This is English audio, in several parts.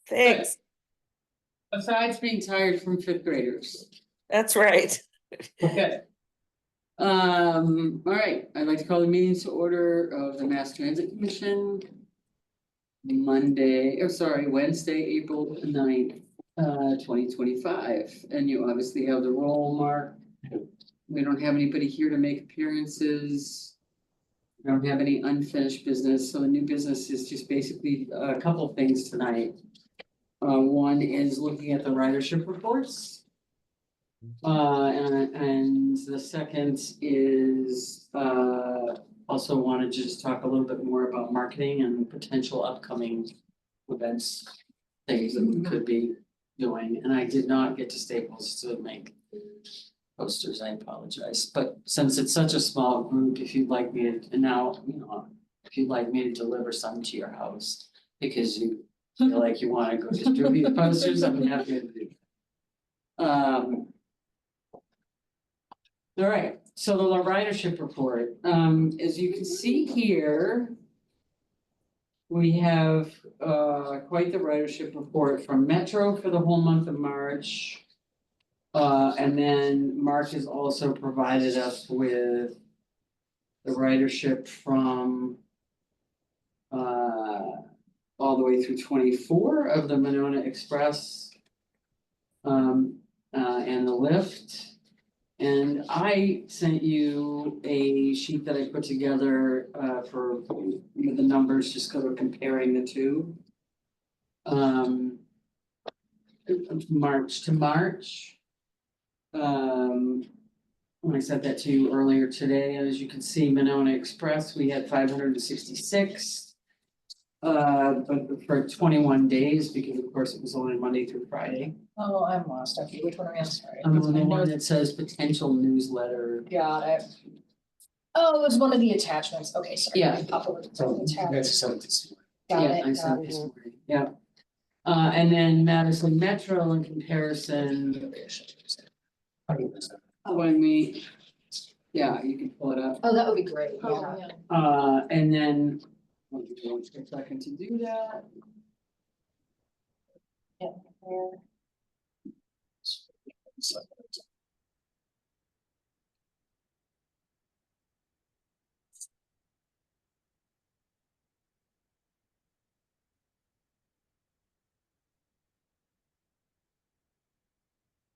Thanks. Besides being tired from fifth graders. That's right. Okay. All right, I'd like to call the meetings to order of the Mass Transit Commission. Wednesday, April 9th, 2025, and you obviously have the roll mark. We don't have anybody here to make appearances. We don't have any unfinished business, so the new business is just basically a couple of things tonight. One is looking at the ridership reports. And the second is, also wanted to just talk a little bit more about marketing and potential upcoming events. Things that we could be doing, and I did not get to Staples to make posters, I apologize, but since it's such a small group, if you'd like me to, and now, if you'd like me to deliver some to your house. Because you feel like you wanna go distribute posters, I'm happy to do. All right, so the ridership report, as you can see here. We have quite the ridership report from Metro for the whole month of March. And then Mark has also provided us with the ridership from all the way through 24 of the Monona Express and the Lyft. And I sent you a sheet that I put together for with the numbers, just kind of comparing the two. March to March. When I sent that to you earlier today, as you can see, Monona Express, we had 566. But for 21 days, because of course it was only Monday through Friday. Oh, I'm lost. Okay, which one are we on? Sorry. I'm on the one that says potential newsletter. Got it. Oh, it was one of the attachments. Okay, sorry. Yeah. Pop over to the So tab. that's something to see. Got Yeah, it, I got sent it. this morning, yeah. And then Madison Metro in comparison, when we, yeah, you can pull it up. Oh, that would be great. Oh, Yeah. And then, let me go a second to do that.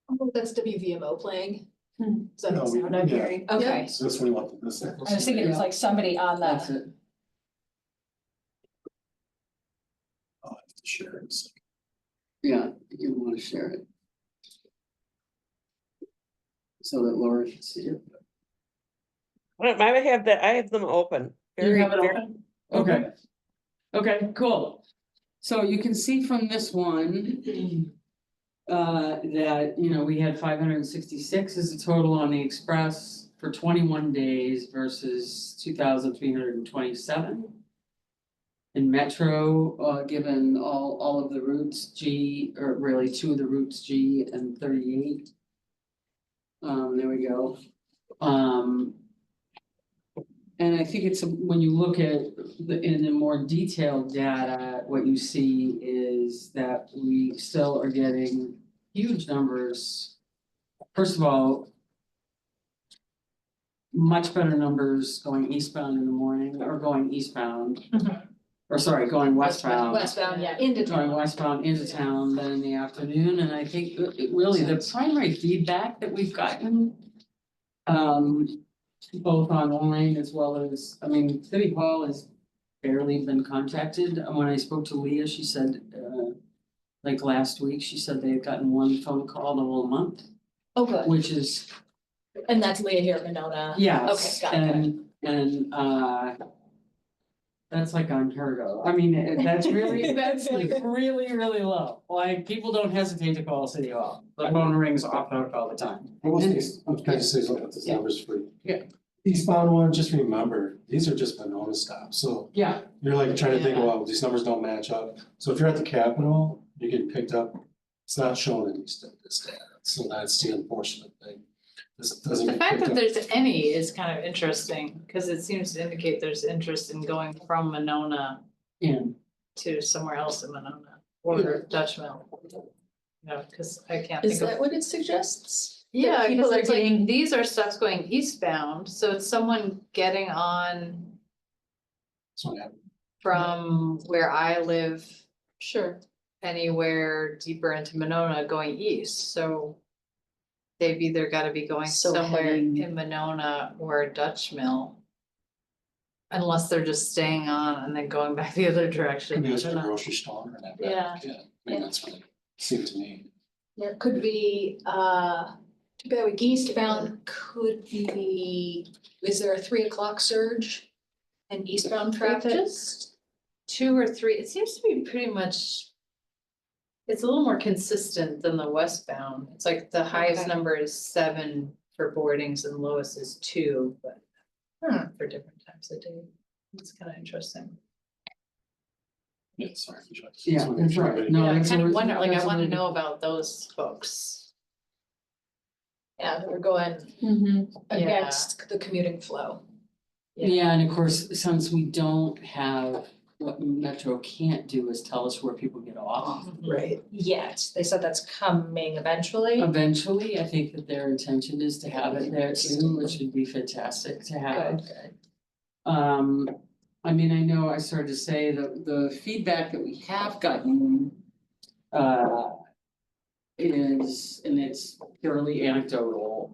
Oh, that's WVMO playing. Hmm. Is that the No, sound I'm yeah. hearing? Okay. So that's what we want this. I was thinking it was like somebody on That's the, it. I'll have to share it. Yeah, you want to share it. So that Laura can see it. I have that, I have them open. You have it Very- open? Okay. Okay, cool. So you can see from this one. That, we had 566 as a total on the express for 21 days versus 2,327. In Metro, given all of the routes, G, or really two of the routes, G and 38. There we go. And I think it's, when you look at in the more detailed data, what you see is that we still are getting huge numbers. First of all, much better numbers going eastbound in the morning or going eastbound. Or sorry, going westbound. westbound, yeah, into Going town. westbound into town, then in the afternoon, and I think really the primary feedback that we've gotten. Both online as well as, City Hall has barely been contacted. And when I spoke to Leah, she said, like last week, she said they've gotten one phone call the whole month, Oh, good. which is, And that's Leah here at Monona. yes, Okay, got it. and that's like unheard of. That's really, that's like really, really low. Like, people don't hesitate to call City Hall. The phone rings off the hook all the time. I'm gonna say something about this Yeah. numbers for. Yeah. Eastbound one, just remember, these are just Monona stops, so Yeah, you're like trying to think, Yeah. well, these numbers don't match up. So if you're at the Capitol, you're getting picked up, it's not showing any stuff, this data, so that's the unfortunate thing. This doesn't The get fact picked that up. there's any is kind of interesting, because it seems to indicate there's interest in going from Monona yeah. to somewhere else in Monona. or Dutch Mill. No, cause I can't Is think that of, what it suggests? That yeah, people cause are it's like, getting- these are stuffs going eastbound, so it's someone getting on That's what happened. from where I live Sure. anywhere deeper into Monona going east, so. They've either gotta be going So somewhere heading- in Monona or Dutch Mill. Unless they're just staying on and then going back the other direction. Maybe it was I the don't know. grocery store or that. Yeah. Yeah, maybe that's what it seemed to me. There could be, too bad with eastbound could be, is there a 3 o'clock surge? In eastbound traffic? Just 2 or 3, it seems to be pretty much. It's a little more consistent than the westbound, it's like the highest Okay. number is 7 for boardings and lowest is 2, but. For different times of day, it's kind of interesting. Yeah, sorry. Yeah, that's right. No, Yeah, I that's kind of always- wonder, like, I that's wanna always- know about those folks. Yeah, they're going against the commuting flow. Yeah, and of course, since we don't have, what Metro can't do is tell us where people get off. Right. Yet, they said that's coming eventually. Eventually, I think that their intention is to have it there too, which would be fantastic to have. Good. I mean, I know I started to say the feedback that we have gotten is, and it's purely anecdotal,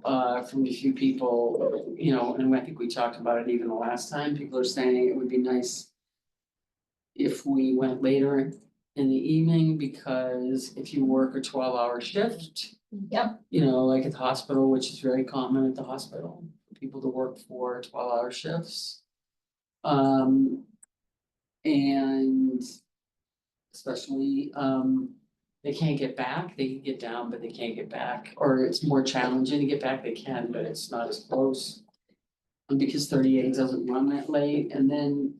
from a few people, you know, and I think we talked about it even the last time, people are saying it would be nice if we went later in the evening, because if you work a 12-hour shift, Yep. you know, like at the hospital, which is very common at the hospital, for people to work for 12-hour shifts. And especially, they can't get back, they can get down, but they can't get back, or it's more challenging to get back, they can, but it's not as close. Because 38 doesn't run that late, and then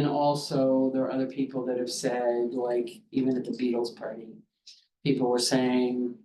also, there are other people that have said, like, even at the Beatles party, people were saying,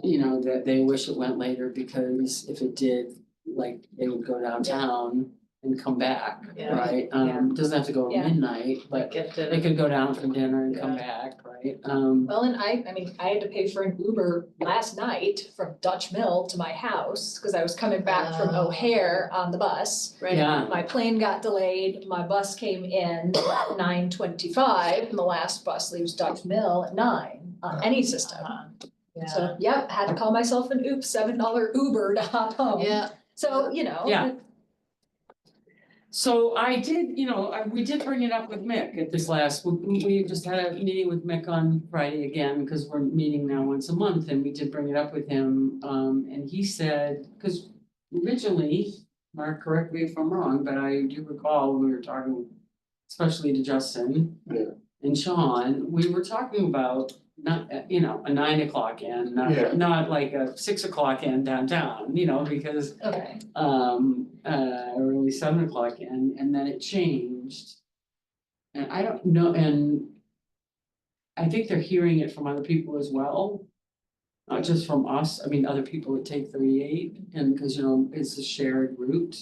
you know, that they wish it went later because if it did, like, they would go downtown and come back, Yeah. right? Yeah. Doesn't have to go Yeah. midnight, but Get they to, could go down for dinner and come Yeah. back, right? Well, and I mean, I had to pay for an Uber last night from Dutch Mill to my house, because I was coming back from Oh. O'Hare on the bus. right, Yeah, My plane got delayed, my bus came in at 9:25, and the last bus leaves Dutch Mill at 9 on any system. yeah, So, yep, had to call myself an $7 Uber to hop home. yeah, So, you know. Yeah. so I did, you know, we did bring it up with Mick at this last, we just had a meeting with Mick on Friday again, because we're meeting now once a month, and we did bring it up with him, and he said, because originally, Mark, correct me if I'm wrong, but I do recall when we were talking, especially to Justin Yeah. and Sean, we were talking about not, you know, a 9 o'clock end, Yeah. not like a 6 o'clock end downtown, you know, because Okay, early 7 o'clock and then it changed. And I don't know, and I think they're hearing it from other people as well. Not just from us, I mean, other people that take 38, and because, you know, it's a shared route,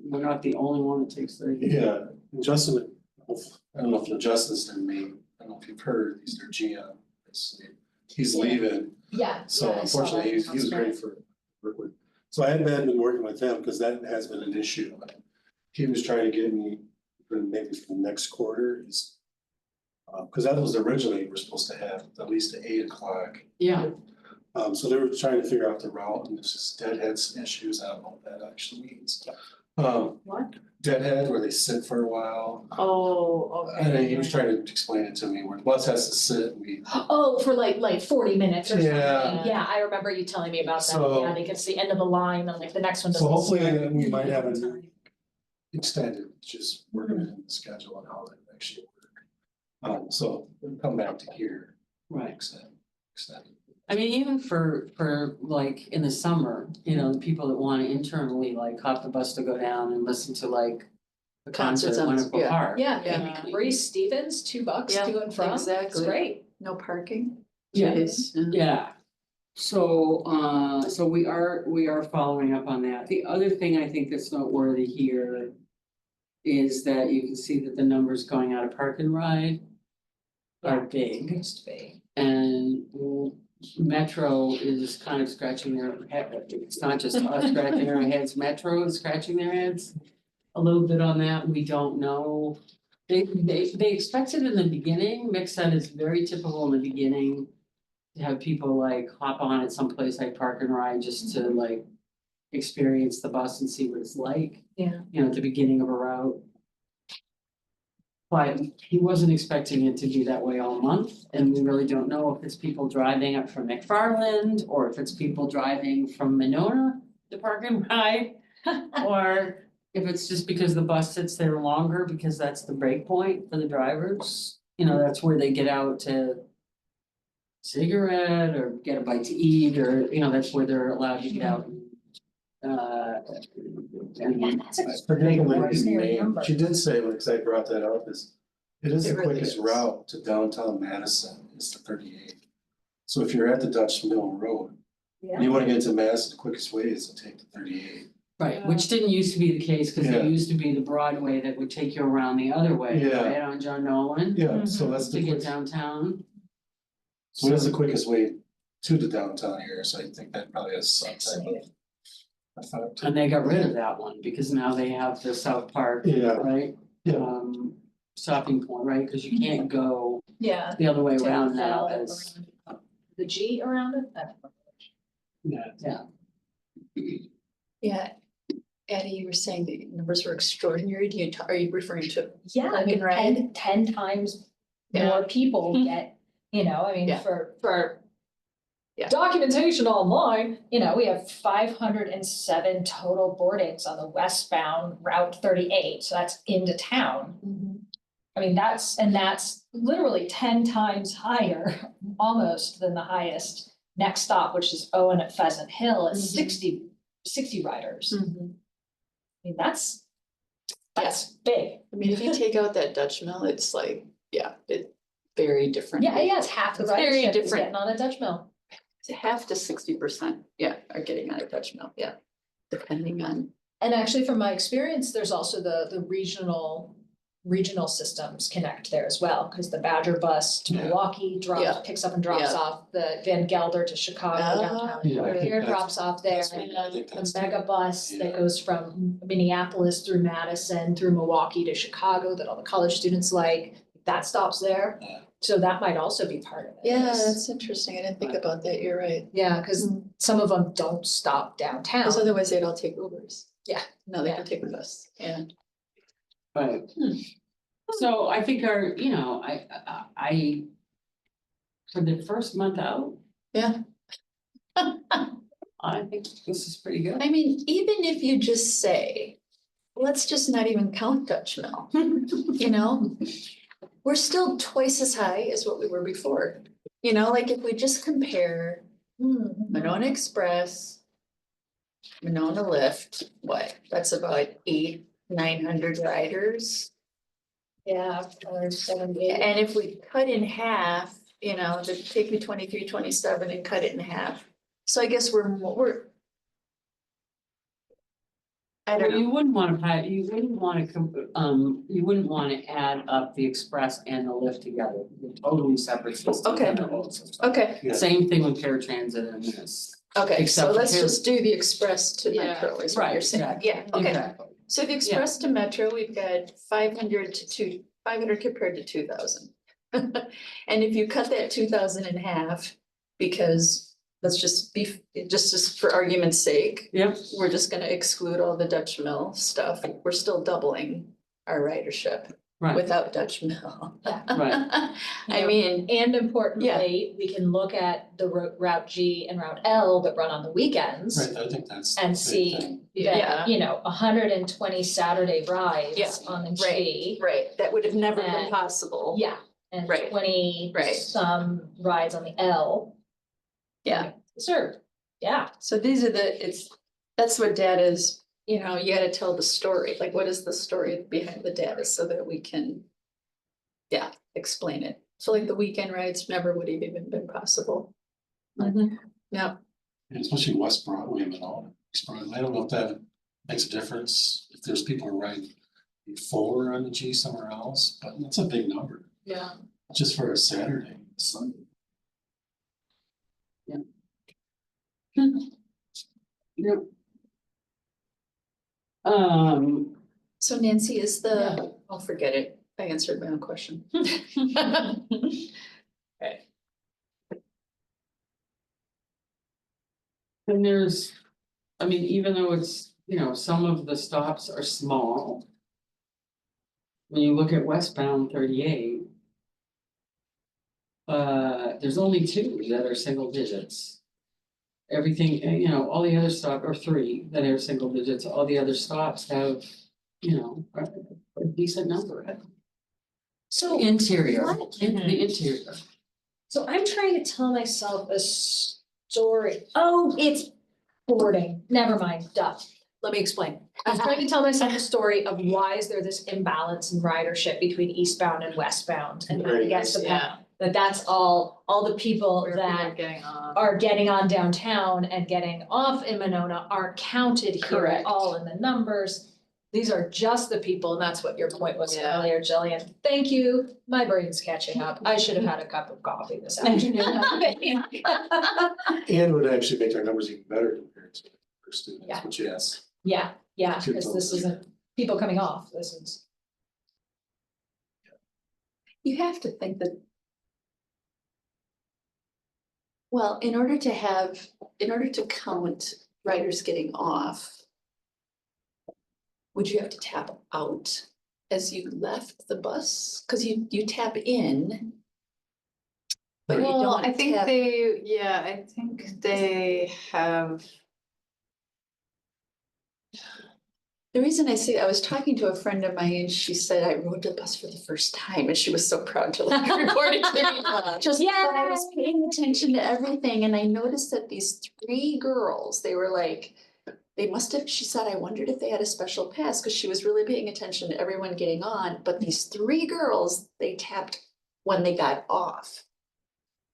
we're not the only one that takes 38. Yeah, and Justin, I don't know if Justin's their main, I don't know if you've heard, he's their GM. He's Yeah. leaving, yeah. so yeah, I saw unfortunately, that. he was great for work with. So I had been working with him because that has been an issue. He was trying to get me for maybe for the next quarter is. Cause that was originally, we're supposed to have at least at 8 o'clock. Yeah, So they were trying to figure out the route and it's just deadheads issues. I don't know what that actually means. what? Deadhead where they sit for a while. Oh, okay. And then he was trying to explain it to me where the bus has to sit and we. Oh, for like 40 minutes or something. Yeah. Yeah, I remember you telling me about that. So- Yeah, because the end of the line and like the next one doesn't. So hopefully start. we might have a extended, just working in the schedule and how that actually work. So we'll come back to here, right. extend. I mean, even for like in the summer, you know, the people that wanna internally like hop the bus to go down and listen to like the concert Concerts at on the- Winterful yeah. Park. Yeah, Yeah. Reese Stevens, $2 Yeah, to and from. exactly. It's great. No parking? Yeah. Jeez. Yeah. So we are following up on that. The other thing I think that's noteworthy here is that you can see that the numbers going out of Park and Ride are big. Used to be. And Metro is kind of scratching their head, it's not just us scratching our heads, Metro is scratching their heads. A little bit on that, we don't know. They expected in the beginning, Mixed-Ed is very typical in the beginning. To have people like hop on at some place like Park and Ride just to like experience the bus and see what it's like. Yeah. You know, at the beginning of a route. But he wasn't expecting it to be that way all month, and we really don't know if it's people driving up from McFarland, or if it's people driving from Monona to Park and Ride. Or if it's just because the bus sits there longer, because that's the break point for the drivers, you know, that's where they get out to. Cigarette or get a bite to eat, or, you know, that's where they're allowed to get out. And That's a I forget the lady's extraordinary name, number. she did say, because I brought that up, is it is It the really quickest is. route to downtown Madison, is the 38th. So if you're at the Dutch Mill Road, and you wanna get to Madison, the quickest way is to take the 38th. right, which didn't used to be the case, cause Yeah. it used to be the Broadway that would take you around the other way, Yeah. right, on John Nolan. Yeah, so that's To the get quick, downtown. so that's the quickest way to the downtown here, so I think that probably has some type of effect. And they got rid of that one, because now they have the South Park, Yeah, right? yeah. Stopping point, right, cause you can't go Yeah. the other way around Down now L as, around- The G around it? I don't know. Yeah. yeah. Yeah, Addie, you were saying the numbers were extraordinary. Are you referring to? Yeah, I mean, Right. 10 times Yeah. more people get, you know, I mean, Yeah. for. Yeah. Documentation online, you know, we have 507 total boardings on the westbound Route 38, so that's into town. I mean, that's literally 10 times higher, almost than the highest next stop, which is Owen at Pheasant Hill, at Mhm. 60 riders. I Mhm. mean, that's big. I mean, if you take out that Dutch Mill, it's like, yeah, it's very different. Yeah, it's half the It's very ridership is different. getting on a Dutch Mill. Half to 60%, yeah, are getting out of Dutch Mill, yeah, depending on. And actually, from my experience, there's also the regional systems connect there as well, because the Badger bus to Yeah. Milwaukee Yeah. picks up and drops Yeah. off, the Van Gelder to Chicago downtown. Yeah, I think Here that's- drops off there, that's what I think the that's- mega bus that yeah. goes from Minneapolis through Madison, through Milwaukee to Chicago, that all the college students like, that stops there. Yeah. So that might also be part of it. Yeah, is- that's interesting. I didn't think about that. You're right. Yeah, because some of them don't stop downtown. Because otherwise they'd all take Ubers. Yeah. No, they Yeah. can take a bus, yeah. Right. So I think I. For the first month out, Yeah. I think this is pretty good. I mean, even if you just say, let's just not even count Dutch Mill, you know? We're still twice as high as what we were before. You know, like if we just compare Monona Express, Monona Lyft, what, that's about 900 riders. Yeah, or 78. And if we cut in half, you know, take the 23, 27 and cut it in half. So I guess we're I don't Well, know. you wouldn't wanna add up the express and the lift together, they're totally separate systems. Okay. They're whole systems. Okay, Yeah. Same thing with paratransit and this. okay, Except so for let's here- just do the express to Yeah, Metro is what right, you're saying. exactly. Yeah, okay. Exactly. So the express to Metro, we've got 500 compared to 2,000. And if you cut that 2,000 in half, because let's just be, just for argument's sake, Yep, we're just gonna exclude all the Dutch Mill stuff, we're still doubling our ridership right, without Dutch Mill. right. I mean, And importantly, we can look at the Route G and Route L that run on the weekends. Right, I think that's. the And big see thing. Yeah. that, you know, 120 Saturday Yeah, rides on the G. right, that would have never been And- possible. Yeah, and Right. 20 Right. some rides on the L. Yeah. Served, yeah. So these are that's what data is, you know, you gotta tell the story, like what is the story behind the data so that we can. Yeah, explain it. So like the weekend rides never would have even been possible. Yeah, And especially West Broadway and all, East Broadway, I don't know if that makes a difference, if there's people who ride 4 on the G somewhere else, but it's a big number, Yeah. just for a Saturday, Sunday. Yep. Um, So Nancy is I'll forget it. I answered my own question. and there's, I mean, even though it's, you know, some of the stops are small. When you look at westbound 38. There's only 2 that are single digits. Everything, you know, all the other stop, or 3 that are single digits, all the other stops have, you know, a decent number. So, Interior, What? in the interior. so I'm trying to tell myself a story. Oh, it's boarding. Never mind, duh. Let me explain. I'm trying to tell myself a story of why is there this imbalance in ridership between eastbound and westbound and then it gets to Yeah. that's all the people Where people are that getting on. are getting on downtown and getting off in Monona aren't counted here Correct. at all in the numbers. These are just the people, and that's what your point was Yeah. earlier, Jillian. Thank you. My brain's catching up. I should have had a cup of coffee this afternoon. And would actually make our numbers even better compared to our students, Yeah. which yes. Yeah, because this isn't people coming off. This is. You have to think that. Well, in order to count riders getting off. Would you have to tap out as you left the bus? Cause you tap in. But you Well, don't I think tap. I think they have, The reason I was talking to a friend of mine and she said, I rode the bus for the first time and she was so proud to like report it to me. Just, but I was paying attention to everything and I noticed that these 3 girls, they were like, they must have, she said, I wondered if they had a special pass because she was really paying attention to everyone getting on, but these 3 girls, they tapped when they got off.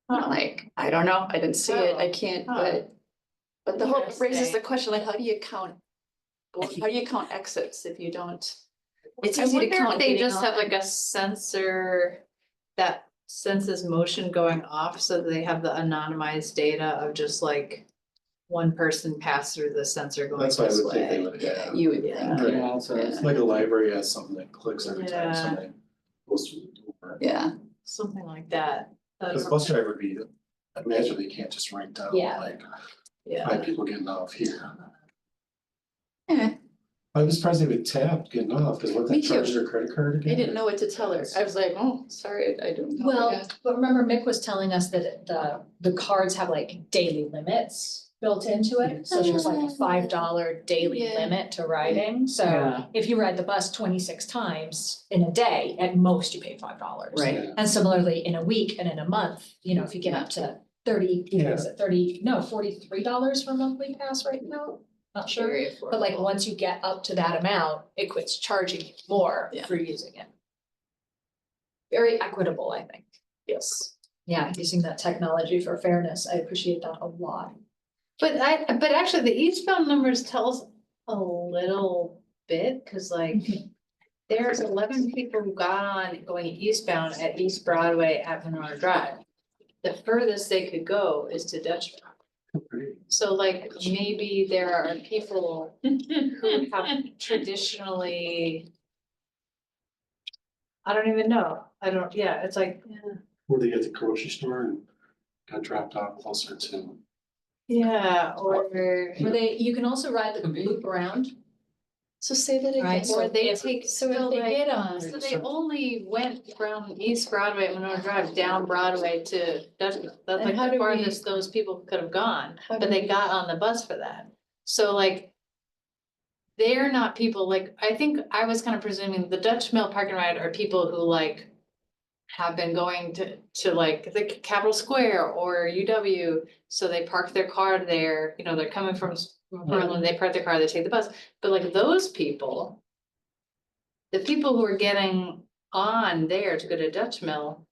I'm like, I don't know, I didn't see it, I can't, but the whole raises the Interesting. question, like, how do you count? How do you count exits if you don't? It's I easy to wonder count. if they getting just have on. like a sensor that senses motion going off, so they have the anonymized data of just like one person passed through the sensor going That's what I this would think they way. would have. You would Yeah. think, Yeah, so it's It's like a library has something that clicks every time Yeah. somebody goes through the door. yeah, Something like that. Cause bus driver would be, I imagine they can't just write down Yeah. like Yeah. 5 people getting off here. eh, I was surprised they would tap getting off, cause what Me they too. charge their credit card I again? didn't know what to tell her. I was like, oh, sorry, I don't know. Well, Yeah. but remember Mick was telling us that the cards have like daily limits built into it. So there's like a $5 daily Yeah. limit to riding. So Yeah. if you ride the bus 26 times in a day, at most you pay $5. Right. Yeah. And similarly, in a week and in a month, you know, if you get up to 30, Yeah. is it 30, no, $43 for a monthly pass right now? Not sure. Very But like, affordable. once you get up to that amount, it quits charging you more Yeah. for using it. Very equitable, I think. Yes. Yeah, using that technology for fairness, I appreciate that a lot. But actually the eastbound numbers tell us a little bit, cause like there's 11 people who got on going eastbound at East Broadway at Monroe Drive. The furthest they could go is to Dutchville. Great. So like maybe there are people who have traditionally. I don't even know. It's like, Or they get the grocery store and got dropped off closer to. yeah, or. Where you can also ride the Could be. loop around. So say that again. Right, Or they if- take, So if so they like, get on, so they only went from East Broadway at Monroe Drive down Broadway to Dutchville. That's And like how the do we- farthest those people could have gone, how but do they we- got on the bus for that. So like. They're not people, like, I think I was kind of presuming the Dutch Mill Park and Ride are people who like. Have been going to like the Capitol Square or UW, so they park their car there, you know, they're coming from Portland, they park their car, they take the bus, but like those people. The people who are getting on there to go to Dutch Mill.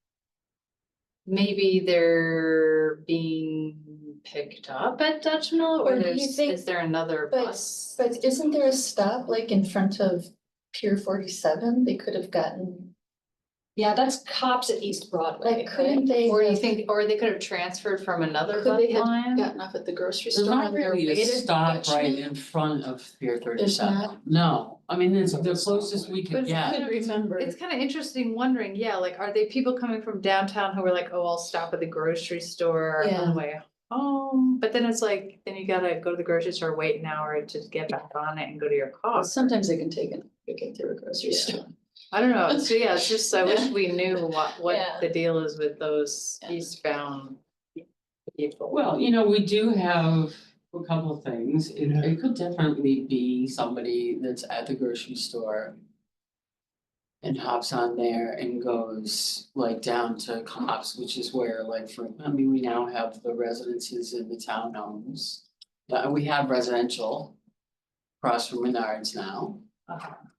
Maybe they're being picked up at Dutch Mill, Or or do you think- is there another bus? But isn't there a stop like in front of Pier 47, they could have gotten, Yeah, that's cops at East Broadway, like, couldn't right? they? Or you have- think, or they could have transferred from another Could they bus have line? gotten off at the grocery There's store not on their really way a to stop right Dutchman? in front of Pier There's 37. not? No, I mean, it's It's the not a stop closest we But could it's get. I could remember. It's kind of interesting wondering, yeah, like, are they people coming from downtown who are like, oh, I'll stop at the grocery store on Yeah. the way home? But then it's like, then you gotta go to the grocery store, wait an hour to get back on it and go to your car. Well, sometimes they can take it, to get through a grocery Yeah. store. I don't know, so yeah, it's just, I wish Yeah. we knew what Yeah. the deal is with those Yeah. eastbound people. Well, we do have a couple of things. It could definitely be somebody that's at the grocery store and hops on there and goes like down to Cops, which is where we now have the residences in the townhomes. We have residential across from Menards now.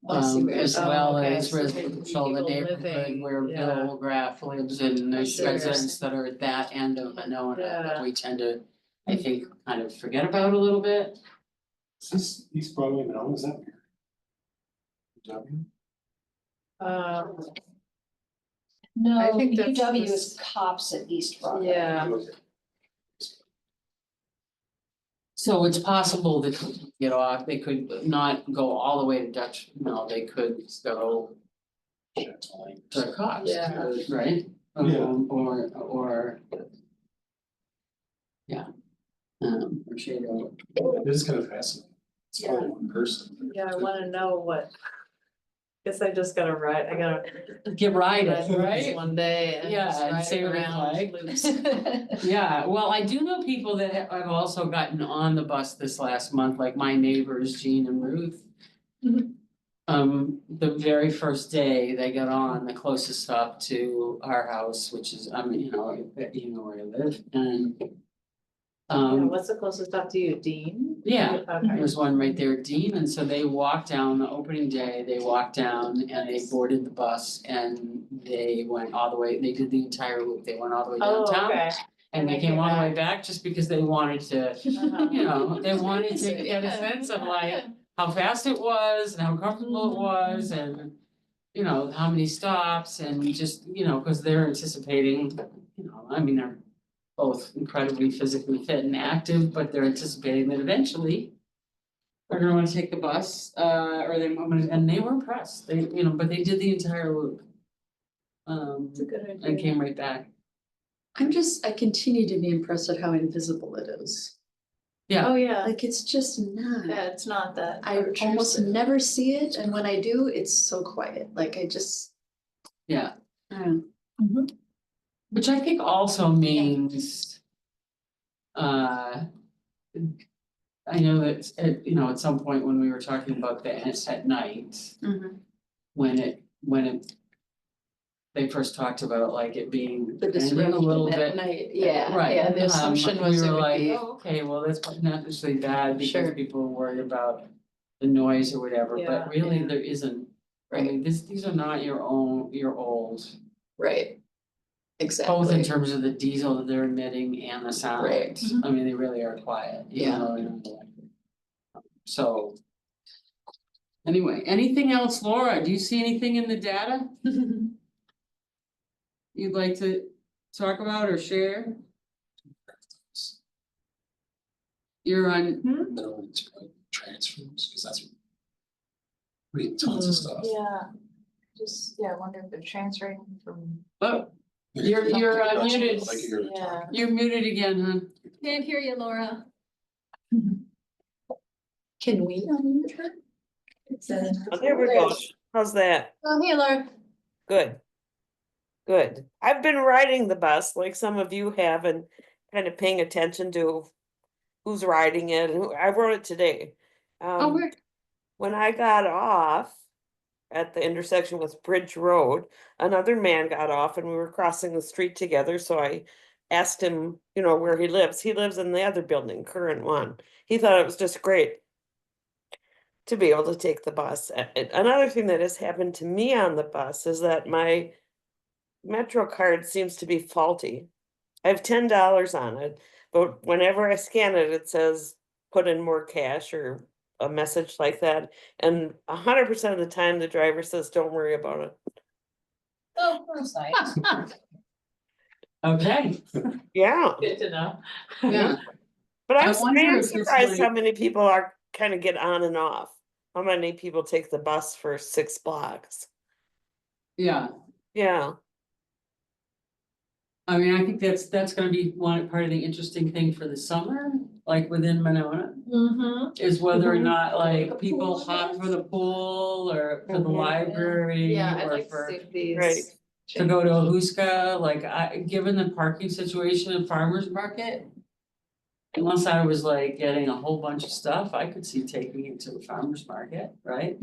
I see where you're As going. well okay, as so maybe residential, the people neighborhood living, where yeah. Bill Graff lives and I there's see what you're residents that are at that end of Monona that Yeah. we tend to, I think, kind of forget about a little bit. Is this East Broadway now, is that weird? W? No, I think that's UW the is cops at East Broadway. Yeah, Okay. So it's possible that they could get off, they could not go all the way to Dutch, no, they could go to Cox, Yeah. right? Yeah. Or. Yeah. Or Shado. It is kind of fascinating. It's Yeah. only one person. yeah, I wanna know what. Guess I just gotta ride, I gotta Get ride riding, this right? one day and Yeah, just and ride see it what it's around like. loops. Yeah, well, I do know people that have also gotten on the bus this last month, like my neighbors, Jean and Ruth. Mhm. The very first day they got on, the closest stop to our house, which is, you know where I live, and. Yeah, what's the closest stop to you, Dean? Yeah, Okay. there's one right there, Dean, and so they walked down the opening day, they walked down and they boarded the bus and they went all the way, they did the entire loop, they went all the way Oh, downtown. okay. And they came all the way back just because they wanted to, Uh-huh. they wanted to get a sense of like how fast it was and how comfortable it was and. How many stops and just, cause they're anticipating, they're both incredibly physically fit and active, but they're anticipating that eventually. They're gonna wanna take the bus, and they were impressed, but they did the entire loop. It's a good And idea. came right back. I continue to be impressed at how invisible it is. Oh, yeah, Like, it's just not. yeah, it's not that. I almost obtrusive. never see it, and when I do, it's so quiet, like I just, Yeah, I don't know. which I think also means. I know that at some point when we were talking about the at night, when it. They first talked about like it being The ending a little disruption at bit. night, yeah, Right, yeah, the assumption was we it were would like, be. oh, okay, well, that's not necessarily bad because Sure. people are worried about the noise or whatever, Yeah, but really yeah. there isn't. I Right. mean, these are not your old, Right. Exactly. both in terms of the diesel that they're emitting and the sound. Right. I mean, they really are quiet, even Yeah. though they're not electric. So. Anyway, anything else, Laura? Do you see anything in the data you'd like to talk about or share? You're on, No, it's like transfers, cause that's. Reading tons of stuff. Yeah, I wonder if they're transferring from. oh, you're muted. Like you're Yeah. talking. You're muted again, hon. Can't hear you, Laura. Can we unmute her? Oh, there we go. How's that? Oh, hey, Laura. Good. Good. I've been riding the bus like some of you have and kind of paying attention to who's riding it and I wrote it today. Oh, where? When I got off at the intersection with Bridge Road, another man got off and we were crossing the street together. So I asked him, where he lives. He lives in the other building, current one. He thought it was just great to be able to take the bus. Another thing that has happened to me on the bus is that my Metro card seems to be faulty. I have $10 on it, but whenever I scan it, it says put in more cash or a message like that, and 100% of the time, the driver says, don't worry about it. Oh, that's nice. Okay, Yeah, Good to know. yeah, but I I wonder am if this surprised how might- many people are kind of get on and off. How many people take the bus for 6 blocks? yeah. Yeah, I mean, I think that's gonna be one part of the interesting thing for the summer, like within Monona. Mm-hmm. Is whether or Mhm. not The like people pool hop for the pool or for the Mhm. library Yeah, I'd or like to for. see if these. right. To go to Ahuska, like given the parking situation in farmer's market. Unless I was like getting a whole bunch of stuff, I could see taking it to the farmer's market, right?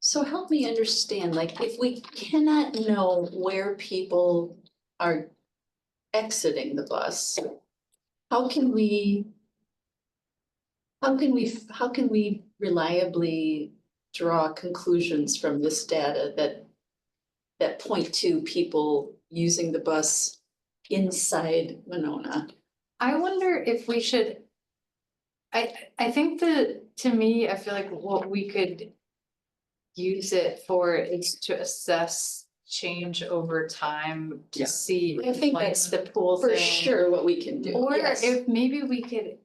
So help me understand, like, if we cannot know where people are exiting the bus, how can we? How can we reliably draw conclusions from this data that point to people using the bus inside Monona? I wonder if we should. I think that, to me, I feel like what we could use it for is to assess change over time to Yeah. see I think like that's the pool For thing. sure what we can do, Or yes. if maybe we could,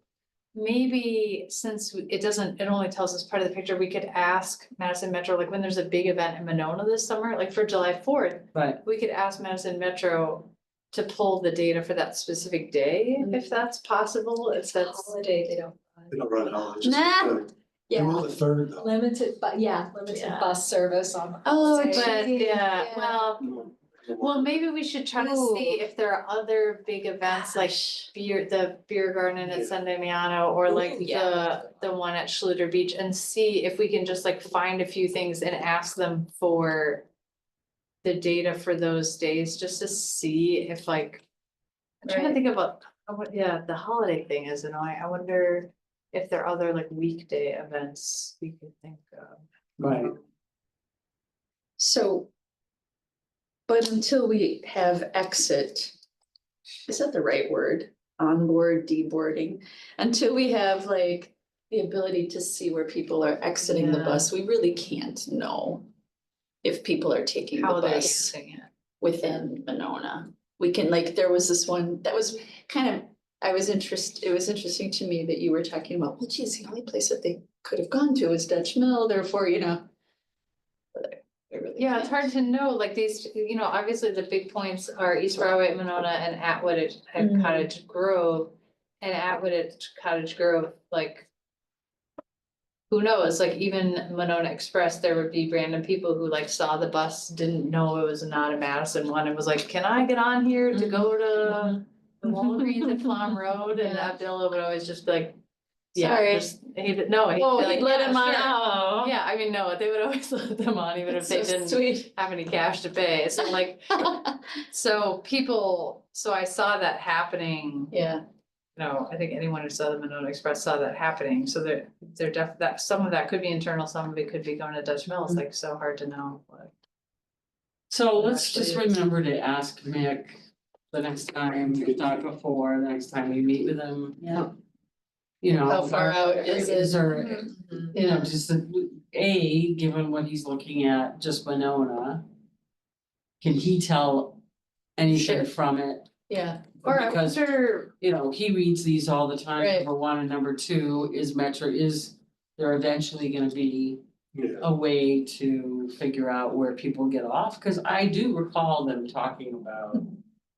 maybe since it only tells us part of the picture, we could ask Madison Metro, like when there's a big event in Monona this summer, like for July 4th, but we could ask Madison Metro to pull the data for that specific day, if that's possible, if that's. Holiday, they don't. They don't run holidays. Nah. They Yeah. run the third though. Limited, but yeah, limited Yeah. bus service on. Oh, holiday. But gee, yeah, yeah. well, maybe we should try to see if there are other big events like the beer garden at Yeah. San Damiano or like Ooh, yeah. the one at Schluter Beach, and see if we can just like find a few things and ask them for the data for those days, just to see if like, I'm trying to Right. think about, the holiday thing is annoying. I wonder if there are other like weekday events we could think of. right, So. But until we have exit, is that the right word? Onboard, deboarding, until we have like the ability to see where people are exiting the Yeah. bus, we really can't know. If people are taking the How they're bus using it. within Monona. We can, like, there was this one that was kind of, it was interesting to me that you were talking about, well, geez, the only place that they could have gone to is Dutch Mill, therefore, you know. But I really Yeah, it's can't. hard to know, like these, obviously the big points are East Broadway, Monona, and Atwood at Mhm. Cottage Grove. And Atwood at Cottage Grove, like. Who knows, like even Monona Express, there would be random people who like saw the bus, didn't know it was not a Madison one, and was like, can I get on here to go to the Walgreens at Plum Road? And Yeah. Abdullah would always just be like, yeah, Sorry. just, he'd be like, He'd let "Yeah, him on, sure." oh. Yeah, I mean, no, they would always let them on, even if That's they so didn't sweet. have any cash to pay, so like, so I saw that happening. Yeah, I think anyone who saw the Monona Express saw that happening, so that some of that could be internal, some of it could be going to Dutch Mill, it's like so hard to know, but. so It let's actually just is. remember to ask Mick. The next time, we've talked before, the next time we meet with him. Yeah. You know. How far out is it? there, Mhm. you know, Yeah. just given what he's looking at, just Monona. Can he tell anything Sure. from it? Yeah, Or Because, after, you know, he reads these all the time, Right. number one, and number two, is there eventually gonna be Yeah, a way to figure out where people get off? Cause I do recall them talking about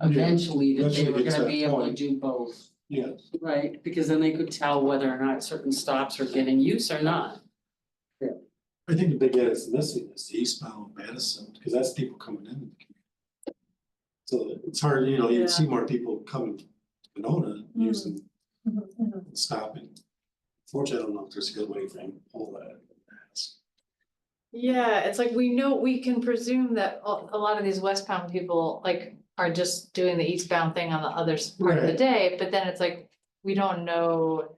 eventually that they Eventually were get to gonna that be able to point. do both, yeah. right? Because then they could tell whether or not certain stops are getting use or not. I think the big area that's missing is the eastbound Madison, because that's people coming in. So it's hard, you know, you see more people coming to Monona using, and stopping. Fortunately, I don't know if there's a good way for him to pull that. yeah, it's like we can presume that a lot of these westbound people like are just doing the eastbound thing on the other part of the Right. day, but then it's like, we don't know.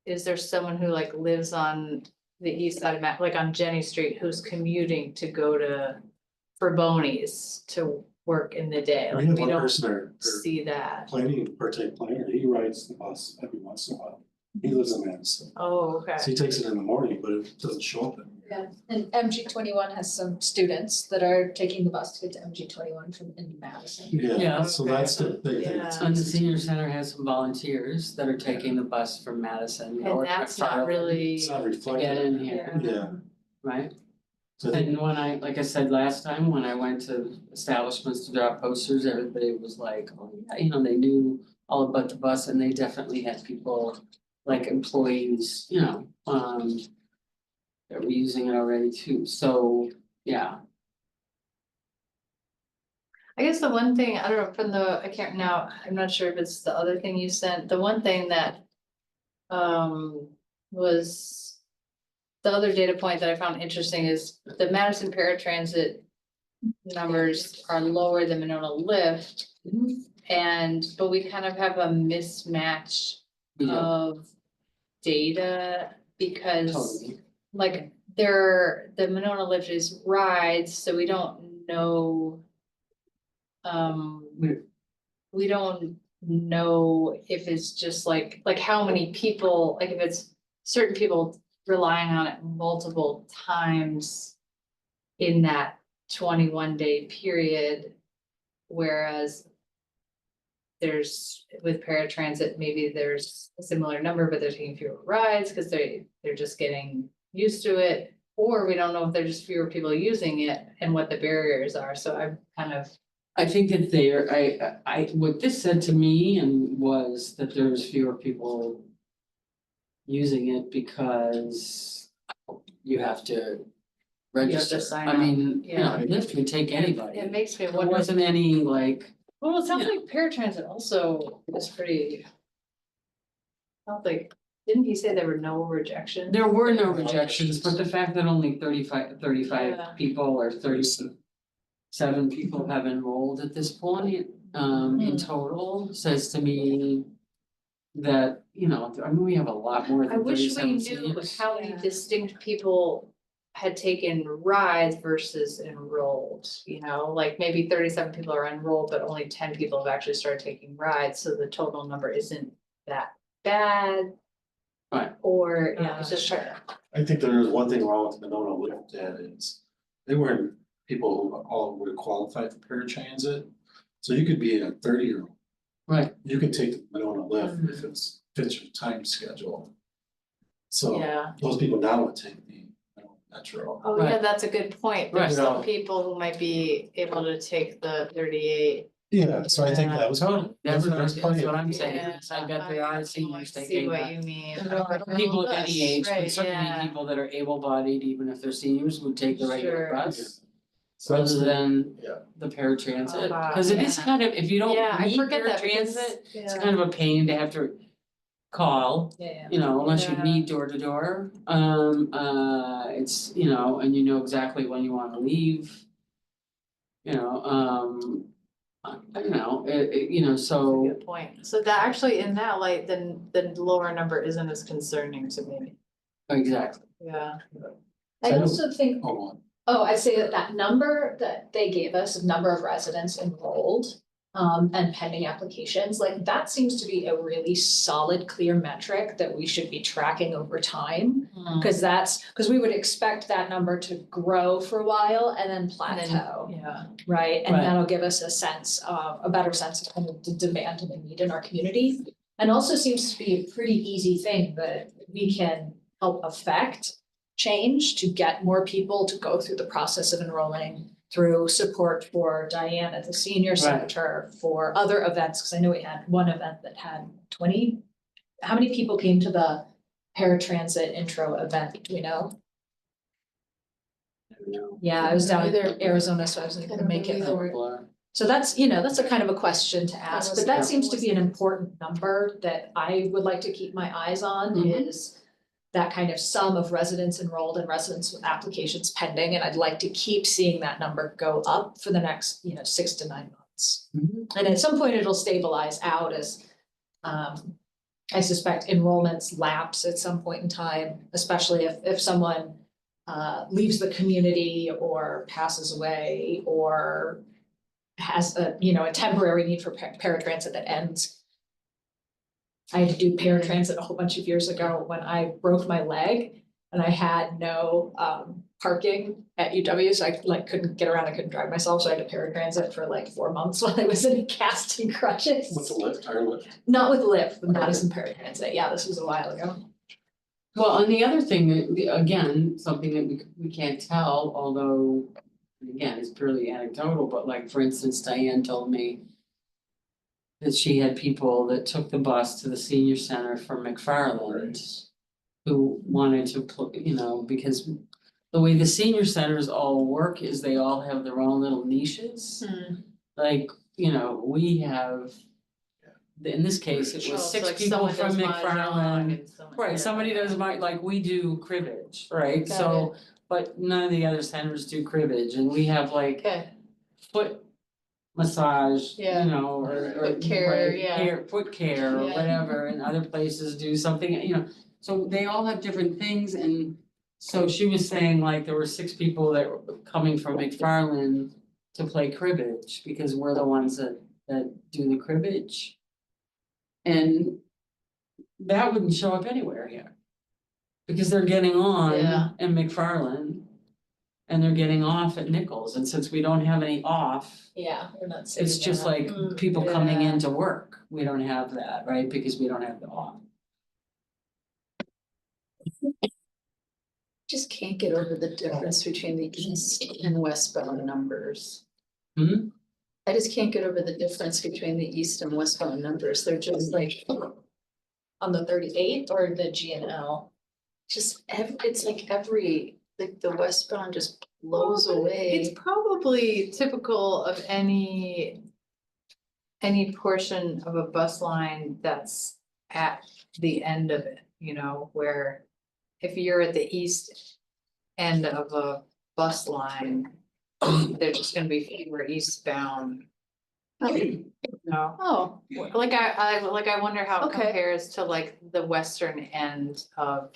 Is there someone who like lives on the east side of like on Jenny Street, who's commuting to go to Bonnie's to work in the day, We like have we one don't person there, see that. planning, part-time planner, he rides the bus every once in a while. He lives in Madison. Oh, okay. So he takes it in the morning, but it doesn't show up. Yeah, and MG 21 has some students that are taking the bus to get to MG 21 from into Madison. Yeah, Yeah. so that's the big thing. Yeah. And the senior center has some volunteers that are taking the bus from Madison And or that's not Farland really, It's not to get reflected. in here, Yeah. right? So I think, And when I, like I said last time, when I went to establishments to drop posters, everybody was like, oh yeah, you know, they knew all about the bus and they definitely had people like employees, you know, that were using it already too, so, yeah. I guess the one thing, I don't know, from the, I can't now, I'm not sure if it's the other thing you sent, the one thing that. Was. The other data point that I found interesting is the Madison paratransit. Numbers are lower than Monona Lift. But we kind of have a mismatch We don't of data because. totally, Like the Monona Lift is rides, so we don't know. We- We don't know if it's just like how many people, like if it's certain people relying on it multiple times. In that 21-day period, whereas. There's with paratransit, maybe there's a similar number, but they're taking fewer rides because they're just getting used to it. Or we don't know if there's just fewer people using it and what the barriers are, so I'm kind of, I think that there, what this said to me and was that there's fewer people. Using it because you have to register, sign I up, mean, you know, yeah. Lyft would take anybody. it makes me There wonder. wasn't any like, Well, it sounds Yeah. like paratransit also is pretty. Sounds like, didn't he say there were no rejections? there were no rejections, but the fact that only 35 Yeah. people or 37 people have enrolled at this point, in total, says to me. That, you know, I mean, we have a lot more I than wish we 37 knew seniors. how many distinct people had taken rides versus enrolled, you know, like maybe 37 people are enrolled, but only 10 people have actually started taking rides, so the total number isn't that bad. Right. Or, yeah, it's just trying to. I think there is one thing wrong with Monona Lift, that is, they weren't people who all would have qualified for paratransit. So you could be a 30-year-old, Right, you could take the Monona Lift if it's fits your time schedule. So Yeah, those people now would take the Metro. oh yeah, Right. that's a good point, there's Right. some people who might be able to take the 38. Yeah, so I think Yeah. that was. totally, that's there's what plenty of- I'm saying, Yeah, is I bet there I are seniors see taking what that. you mean. People of any age, but Right, certainly yeah. people that are able-bodied, even if they're seniors, would take the regular Sure. bus. So that's Rather the- than Yeah. the paratransit, Oh, cause it is yeah. kind of, if you don't Yeah, I need forget that because, paratransit, it's yeah. kind of a pain to have to call. Yeah. You know, unless you Yeah. need door to door, it's, you know, and you know exactly when you wanna leave. You know, I don't know, you know, so, Good point. So that actually, in that light, then the lower number isn't as concerning to me. exactly, Yeah. I I don't- also think, Hold on. I'd say that number that they gave us, of number of residents enrolled. And pending applications, like that seems to be a really solid, clear metric that we should be tracking over time. Cause we would expect that number to grow for a while and then And then, plateau, yeah. right? And Right. that'll give us a better sense of kind of the demand and the need in our community. And also seems to be a pretty easy thing that we can help affect change to get more people to go through the process of enrolling through support for Diane at the senior center, for other events, because I know we had one event that had 20. How many people came to the paratransit intro event, do we know? I don't know. Yeah, I was down Either- in Arizona, so I wasn't able to make it. Either. Blur. So that's, that's a kind of a question to ask, but that seems to be an important number that I would like to keep my eyes on, Mhm. is that kind of sum of residents enrolled and residents with applications pending, and I'd like to keep seeing that number go up for the next, 6 to 9 months. Mhm. And at some point, it'll stabilize out as, I suspect enrollments lapse at some point in time, especially if someone leaves the community or passes away or has a temporary need for paratransit that ends. I had to do paratransit a whole bunch of years ago when I broke my leg and I had no parking at UW, so I like couldn't get around, I couldn't drive myself, so I had to paratransit for like 4 months while I was in a cast and crutches. What's a lift, tire lift? Not with Lyft, with Madison Paratransit, yeah, this was a while ago. Well, and the other thing, again, something that we can't tell, although, again, it's purely anecdotal, but like, for instance, Diane told me that she had people that took the bus to the senior center from McFarland who wanted to, because the way the senior centers all work is they all have their own little niches. Like, we have, in this case, it was 6 people from McFarland. Right, somebody does like we do cribbage, right? Got So, but none of the other centers do cribbage and we have like Okay, foot massage, Yeah. or. Foot care, yeah. Foot care or Yeah. whatever, and other places do something, so they all have different things and. So she was saying like there were 6 people that were coming from McFarland to play cribbage because we're the ones that do the cribbage. And that wouldn't show up anywhere here. Because they're getting Yeah. on in McFarland. And they're getting off at Nichols, and since we don't have any off, Yeah, we're not. it's sitting just there. like people coming yeah. in to work, we don't have that, right, because we don't have the off. just can't get over the difference between the east and westbound numbers. Hmm? I just can't get over the difference between the east and westbound numbers, they're just like, On the 38 or the GNL? it's like the westbound just blows away. It's probably typical of any portion of a bus line that's at the end of it, where if you're at the east end of a bus line, there's just gonna be fewer eastbound. No, Oh, like I wonder how it Okay. compares to like the western end of.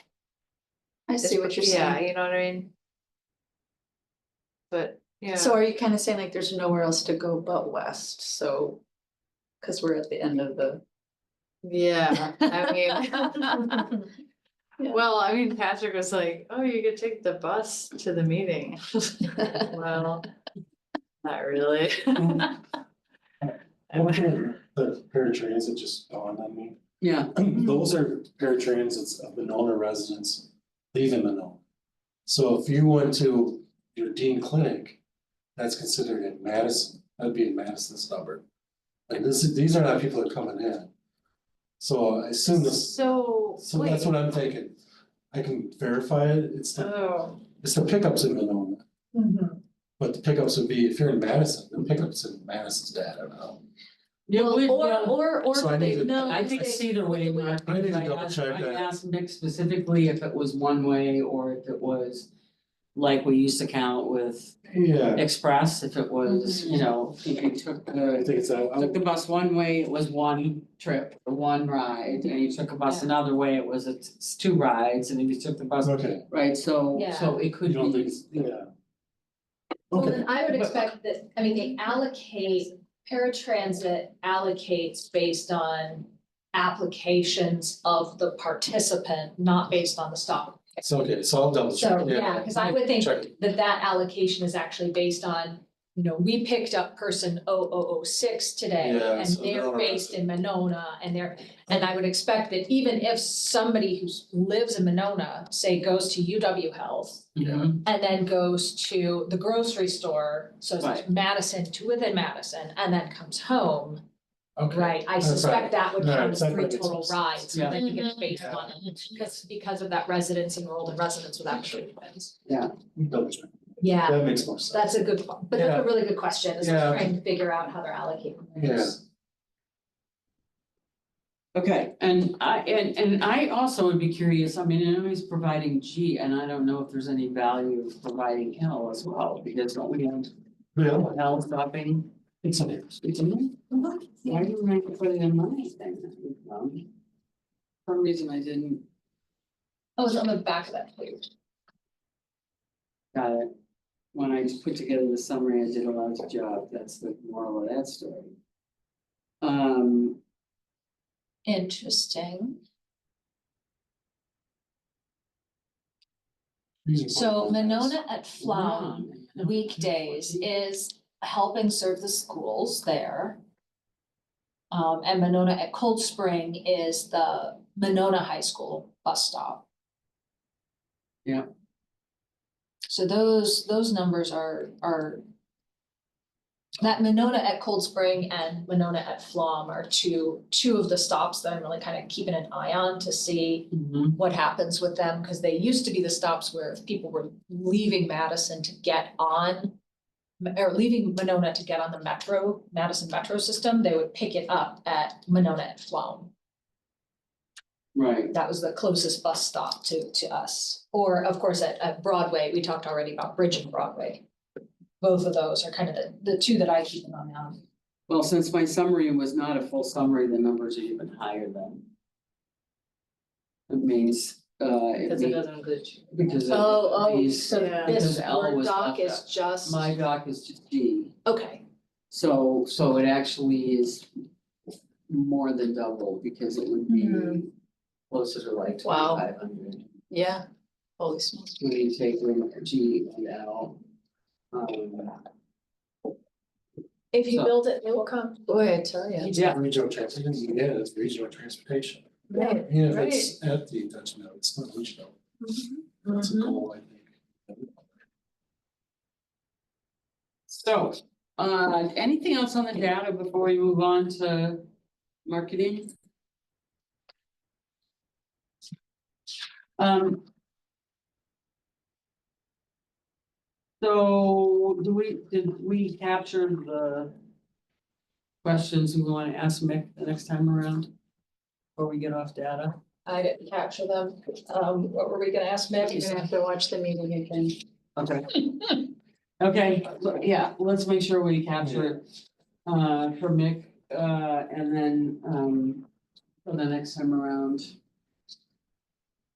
I see what you're Yeah, saying. you know what I mean? But, yeah. So are you kind of saying like there's nowhere else to go but west, so? Cause we're at the end of the. Yeah, I mean. Yeah. Well, I mean, Patrick was like, oh, you could take the bus to the meeting. Well, not really. The paratransit just dawned on me. Yeah, Those are paratransits of Monona residents leaving Monona. So if you went to your Dean Clinic, that's considered in Madison, that'd be in Madison's number. Like these are not people that are coming in. So I assume this, So, so that's wait, what I'm thinking. I can verify it, it's oh, the pickups in Monona, Mhm. but the pickups would be, if you're in Madison, the pickups in Madison's data now. yeah, Well, or So I need to- no, I think it's either way, Mark, I need to because double check I that. asked Nick specifically if it was one way or if it was. Like we used to count with Yeah, Express, if it was, if you took I the. think it's that. Took the bus one way, it was one trip, or one ride, and you took a bus Yeah. another way, it was it's 2 rides, and if you took the bus, Okay, right, so Yeah. it could you don't be. think, yeah. Well, Okay, then I would expect that, I mean, they allocate, paratransit allocates based on applications of the participant, not based on the stop. so I'll double check, So, yeah, because I would think Check. that allocation is actually based on, we picked up person 0006 today. Yeah, And so they're they're based in Monona and I would expect that even if somebody who lives in Monona, say, goes to UW Health. Mhm. And then goes to the grocery store, so it's Right. Madison to within Madison, and then comes home, Okay. right? I That's suspect right. that would Yeah, count as that 3 makes total sense. rides, so Yeah. then you get based on, because of that residents enrolled in residents without treatments. Double check. Yeah, That makes more sense. that's a good one, but that's a really good question, is Yeah. trying to figure out how they're allocating those. Okay, and I also would be curious, I mean, I know he's providing G, and I don't know if there's any value of providing L as well, because don't we have Yeah, L stopping? it's in there. It's in there? Why didn't I put it in my thing? For some reason I didn't. Oh, it's on the back of that page. Got it. When I put together the summary, I did a lousy job, that's the moral of that story. Interesting. Reasonable. So Monona at Flom Yeah. weekdays is helping serve the schools there. And Monona at Cold Spring is the Monona High School bus stop. Yeah. So those numbers are. That Monona at Cold Spring and Monona at Flom are two of the stops that I'm really kind of keeping an eye on to see Mhm. what happens with them, because they used to be the stops where if people were leaving Madison to get on. Or leaving Monona to get on the Madison Metro system, they would pick it up at Monona at Flom. Right, That was the closest bus stop to us. Or of course, at Broadway, we talked already about Bridge and Broadway. Both of those are kind of the two that I keep an eye on. well, since my summary was not a full summary, the numbers are even higher than. It means, Because it doesn't include you. because. So Yeah. this Because Ella Word was doc left is out. just, My doc is just G, okay, so it actually is more than double, because it would be closer to like Wow. 2,500. Yeah, holy smokes. When you take in G and L. if you So- build it, it will come. Boy, I tell you. Yeah. Regional transportation, yeah, it's regional transportation. Right, Even if it's at the Dutch Mill, it's not regional. That's a Mhm. goal, I think. So, anything else on the data before we move on to marketing? So did we capture the questions we want to ask Mick the next time around? Before we get off data? I didn't capture them. What were we gonna ask Meg? You're gonna have to watch the meeting again. Okay. Okay, yeah, let's make sure we capture it, for Mick, and then, for the next time around.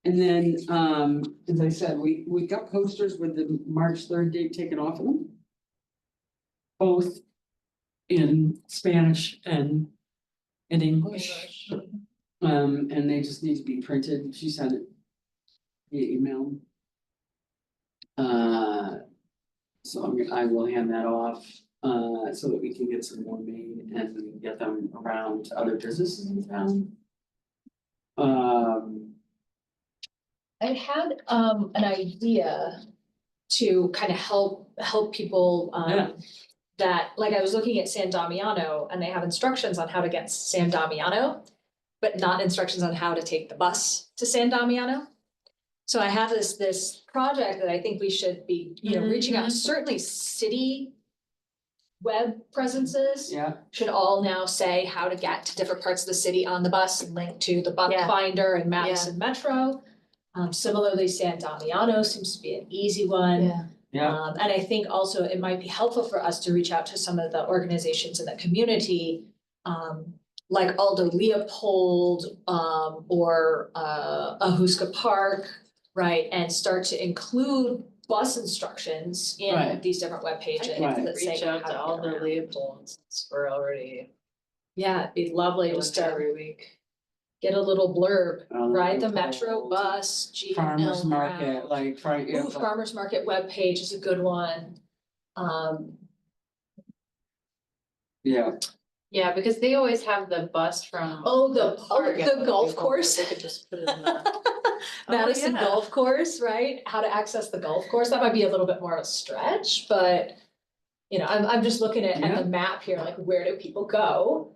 And then, as I said, we got posters with the March 3rd date taken off of them. Both in Spanish and in English. And they just need to be printed. She sent it via email. So I will hand that off, so that we can get some more made and get them around to other businesses in town. I had an idea to kind of help people Yeah. that, like, I was looking at San Damiano and they have instructions on how to get San Damiano, but not instructions on how to take the bus to San Damiano. So I have this project that I think we should be, reaching out, certainly city web presences Yeah, should all now say how to get to different parts of the city on the bus and link to the bus Yeah. finder and Madison Metro. Similarly, San Damiano seems to be an easy one. Yeah, yeah, And I think also it might be helpful for us to reach out to some of the organizations in the community, like Aldo Leopold, or Ahuska Park, right? And start to include bus instructions in Right. these different web pages Right. that say Reach how out to to all get the around. Leopolds, since we're already Yeah, it'd be lovely doing just that to every week. get a little blurb, Aldo ride the Metro Leopold, bus, GNL farmer's market, route. like, Ooh, farmer's market webpage is a good one. yeah, Yeah, because they always have the bus from. the golf course. They could just put it in the. Madison yeah. Golf Course, right? How to access the golf course. That might be a little bit more of a stretch, but I'm just looking at Yeah. the map here, like where do people go?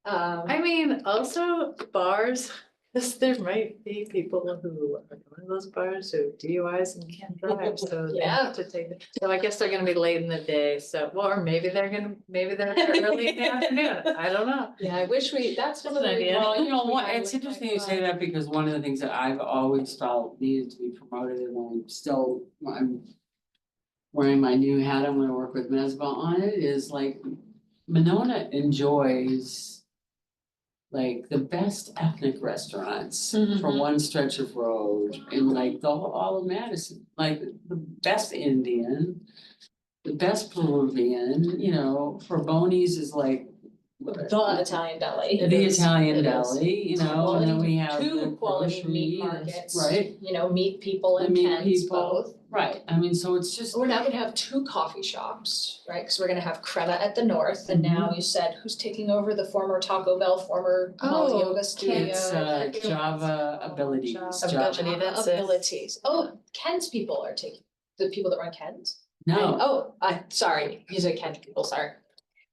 I mean, also bars, because there might be people who are going to those bars who have DUIs and can't drive, so they Yeah. have to take it. So I guess they're gonna be late in the day, so, well, or maybe they're there early in the afternoon, I don't know. Yeah, I wish that's one of the. That's an idea. well, you know we what, had it's with interesting you my say that, because one of the things that I've always felt needed to be promoted, and I'm wearing my new hat, I'm gonna work with Mesbah on it, is like, Monona enjoys like the best ethnic restaurants for Mhm. one stretch of road in like all of Madison, like the best Indian, the best Peruvian, Forboni's is like the Italian deli. It The is, Italian it is. deli, you know, and then we have the Two quality meat grocery, markets. right? You know, meat people The and meat Ken's people. both. Right, I mean, so it's just, We're now gonna have two coffee shops, right? Cause we're gonna have Crema at the north, and now you said who's taking over the former Taco Bell, former Molly Oh, Yoga Studio? it's Java Abilities, Ability, Java. that's it. Abilities. Oh, Ken's people are taking, the people that run Ken's? No, Oh, sorry, you said Ken's people, sorry.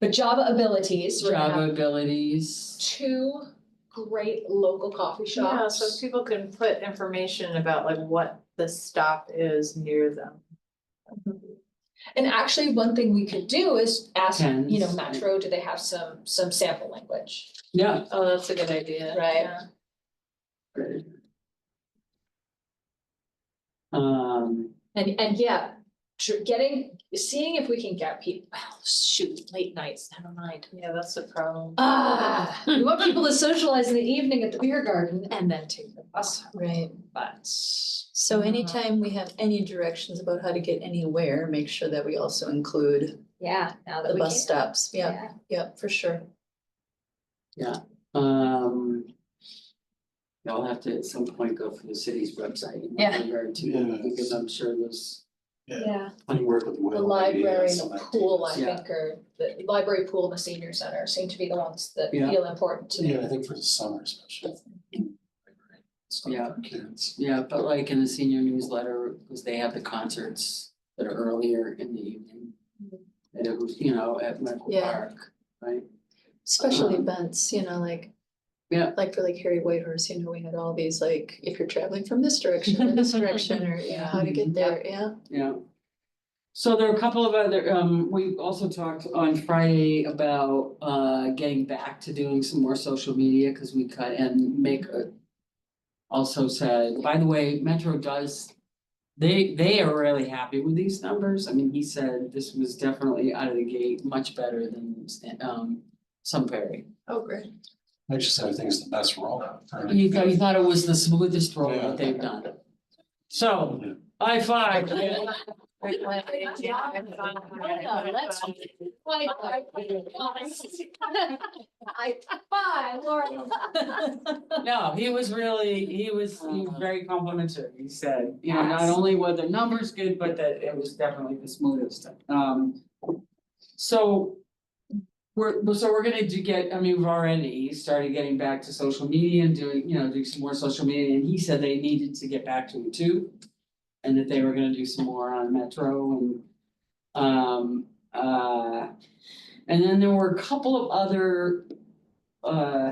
But Java Abilities, we're gonna Java have Abilities, two great local coffee Yeah, shops. so people can put information about like what the stop is near them. And actually, one thing we could do is ask, you know, Ken's. Metro, do they have some sample language, yeah. Oh, that's a good idea. right? And yeah, seeing if we can get people, oh, shoot, late nights, never mind. Yeah, that's the problem. We want people to socialize in the evening at the beer garden and then take the bus home, Right, but. so anytime we have any directions about how to get anywhere, make sure that we also include Yeah, now that the we bus can. stops, yeah, for sure. I'll have to at some point go for the city's website. in Yeah. November too, Yeah. because I'm sure there's, Yeah, I work with the. the well library and some the ideas. pool, I Yeah. think, or the library pool and the senior center seem to be the ones that Yeah. feel important to me. Yeah, I think for the summer especially. Stuff Yeah. for kids. yeah, but like in the senior newsletter, because they have the concerts that are earlier in the evening. And it was, you know, at Medical Yeah. Park, right? Special Um, events, you know, like. Yeah. Like for like Harry Whitehorse, you know, we had all these like, if you're traveling from this direction or this direction, or you know, how to get there, yeah. Yeah. So there are a couple of other, we also talked on Friday about getting back to doing some more social media, cause we cut and make a. Also said, by the way, Metro does, they are really happy with these numbers, I mean, he said this was definitely out of the gate, much better than Sunbury. Oh, great. I just said I think it's the best rollout. for- He thought it was the smoothest roll Yeah. that they've done. So, high five. Bye, Laura. No, he was very complimentary, he said, you know, not only were the numbers good, but that it was definitely the smoothest. So. We're gonna I mean, we've already started getting back to social media and doing some more social media, and he said they needed to get back to it too. And that they were gonna do some more on Metro and, and then there were a couple of other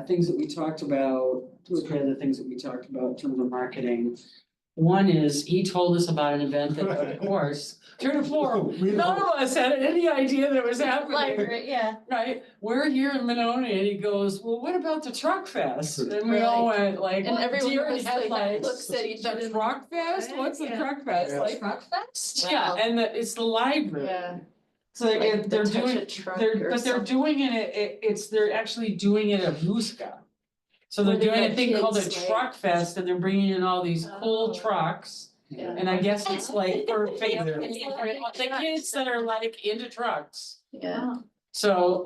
things that we talked about, two or three other things that we talked about in terms of marketing. One is, he told us about an event that, of course, heretofore, none of us had any idea that was happening. Library, yeah. Right, we're here in Monona, and he goes, well, what about the Truck Fest? And we all went like, And everyone deer in was like, headlights. looks at each other. The Truck Fest, what's the Truck Fest, Yeah. like, Truck Fest? yeah, and it's the library. Yeah. So Like and the they're touch doing, a truck they're, or but they're something. doing it, they're actually doing it at Huska. So they're Where they doing a let thing called a kids, like- Truck Fest, and they're bringing in all these cool Oh. trucks. Yeah. And I guess it's like for the kids that are like into trucks. Yeah, So,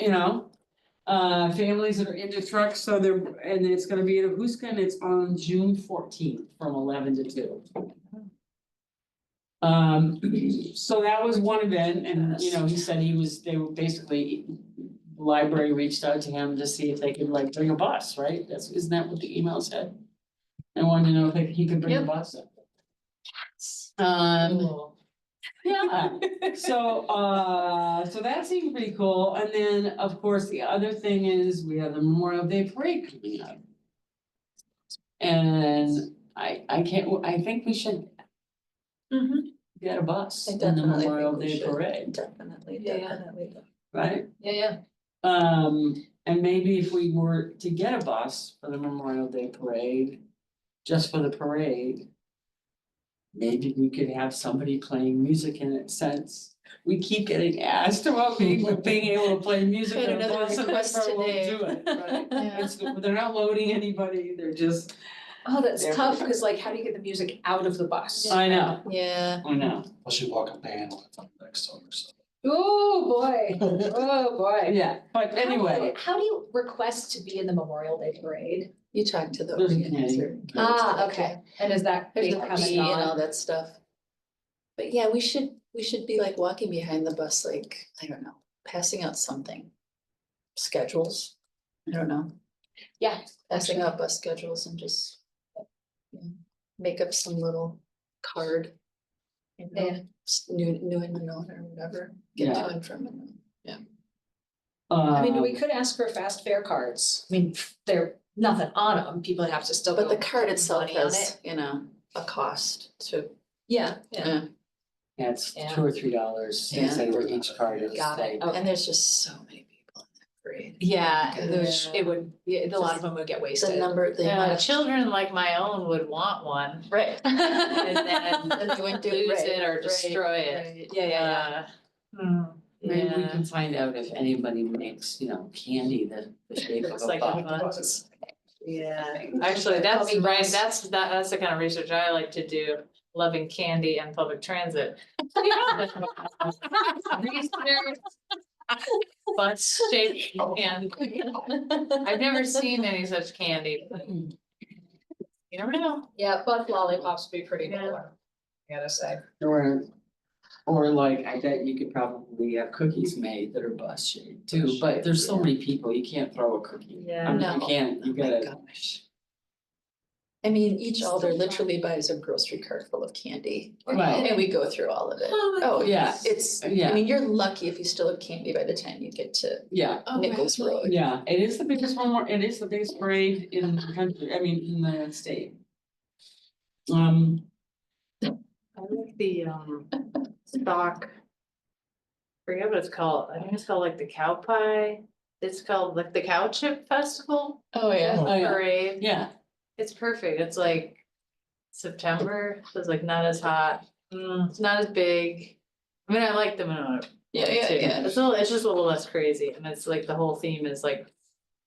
families that are into trucks, so and it's gonna be at Huska, and it's on June 14th from 11 to 2. So that was one event, and he said they were basically, the library reached out to him to see if they could like bring a bus, right? Isn't that what the email said? I wanted to know if he could bring a Yep. bus. Cool. Yeah, so that seemed pretty cool, and then, of course, the other thing is, we have the Memorial Day Parade coming up. And I think we should Mhm. get a bus I in the definitely Memorial think we Day should. Parade, Definitely, Yeah. definitely. right? Yeah. And maybe if we were to get a bus for the Memorial Day Parade, just for the parade. Maybe we could have somebody playing music in it, since we keep getting asked about being able to play music Had in a another bus, and request that's why we'll today. do it, right? Yeah. They're not loading anybody, they're just, Oh, that's Yeah. tough, cause like, how do you get the music out of the bus? I know, Yeah, I know, Unless you walk a band with them next to them or something. Oh, boy. Oh, boy. Yeah, but anyway, How do you request to be in the Memorial Day parade? You talk to the There's a organizer. Ah, okay. And is that There's being the coming fee and all on? that stuff. But yeah, we should be like walking behind the bus, like, I don't know, passing out something. Schedules, I don't know, Yeah. passing out bus schedules and just. Make up some little card. You know, Yeah. new and unknown or whatever, get Yeah. to and from and. I mean, we um, could ask for fast fare cards. I mean, they're nothing on them. People have to still. But go the card put itself money on has, it. you know, a cost to. Yeah, yeah. yeah, it's Yeah. $2 or $3 Yeah. for each card is Got it. like, Okay. And there's just so many people in that parade. Yeah, Gosh. it would, yeah, a lot of them would get The wasted. number, the amount of. Children like my own would want one. Right. And then Then you wouldn't do lose right, it or right, destroy it. right. Yeah, yeah, maybe we Yeah. can find out if anybody makes, candy that the shape of Looks a like a bus. bus. Yeah, actually, that's Cubby right, bus. that's the kind of research I like to do, loving candy and public transit. Research bus shaped and I've never seen any such candy. But you never know. Yeah, bus lollipops would be pretty Yeah. cool, I gotta say. Or like, I bet you could probably have cookies made that are bus shaped too, but there's so many people, you can't throw a cookie. Yeah. I mean, No. you can't, you Oh my gotta, gosh. I mean, each alder literally buys a grocery cart full of candy. Right. And we go through all of it. Oh, Oh, yeah, yeah, it's, I yeah. mean, you're lucky if you still have candy by the time you get to yeah, Nichols Road. yeah, it is the biggest one, it is the biggest parade in the country, I mean, in the state. I like the stock. Forget what it's called, I think it's called like the cow pie, it's called like the cow chip festival Oh, yeah. Oh, yeah. parade. Yeah, It's perfect, it's like September, so it's like not as hot, it's not as big. I mean, I like the Monona Yeah, yeah, too, yeah. it's just a little less crazy, and it's like the whole theme is like,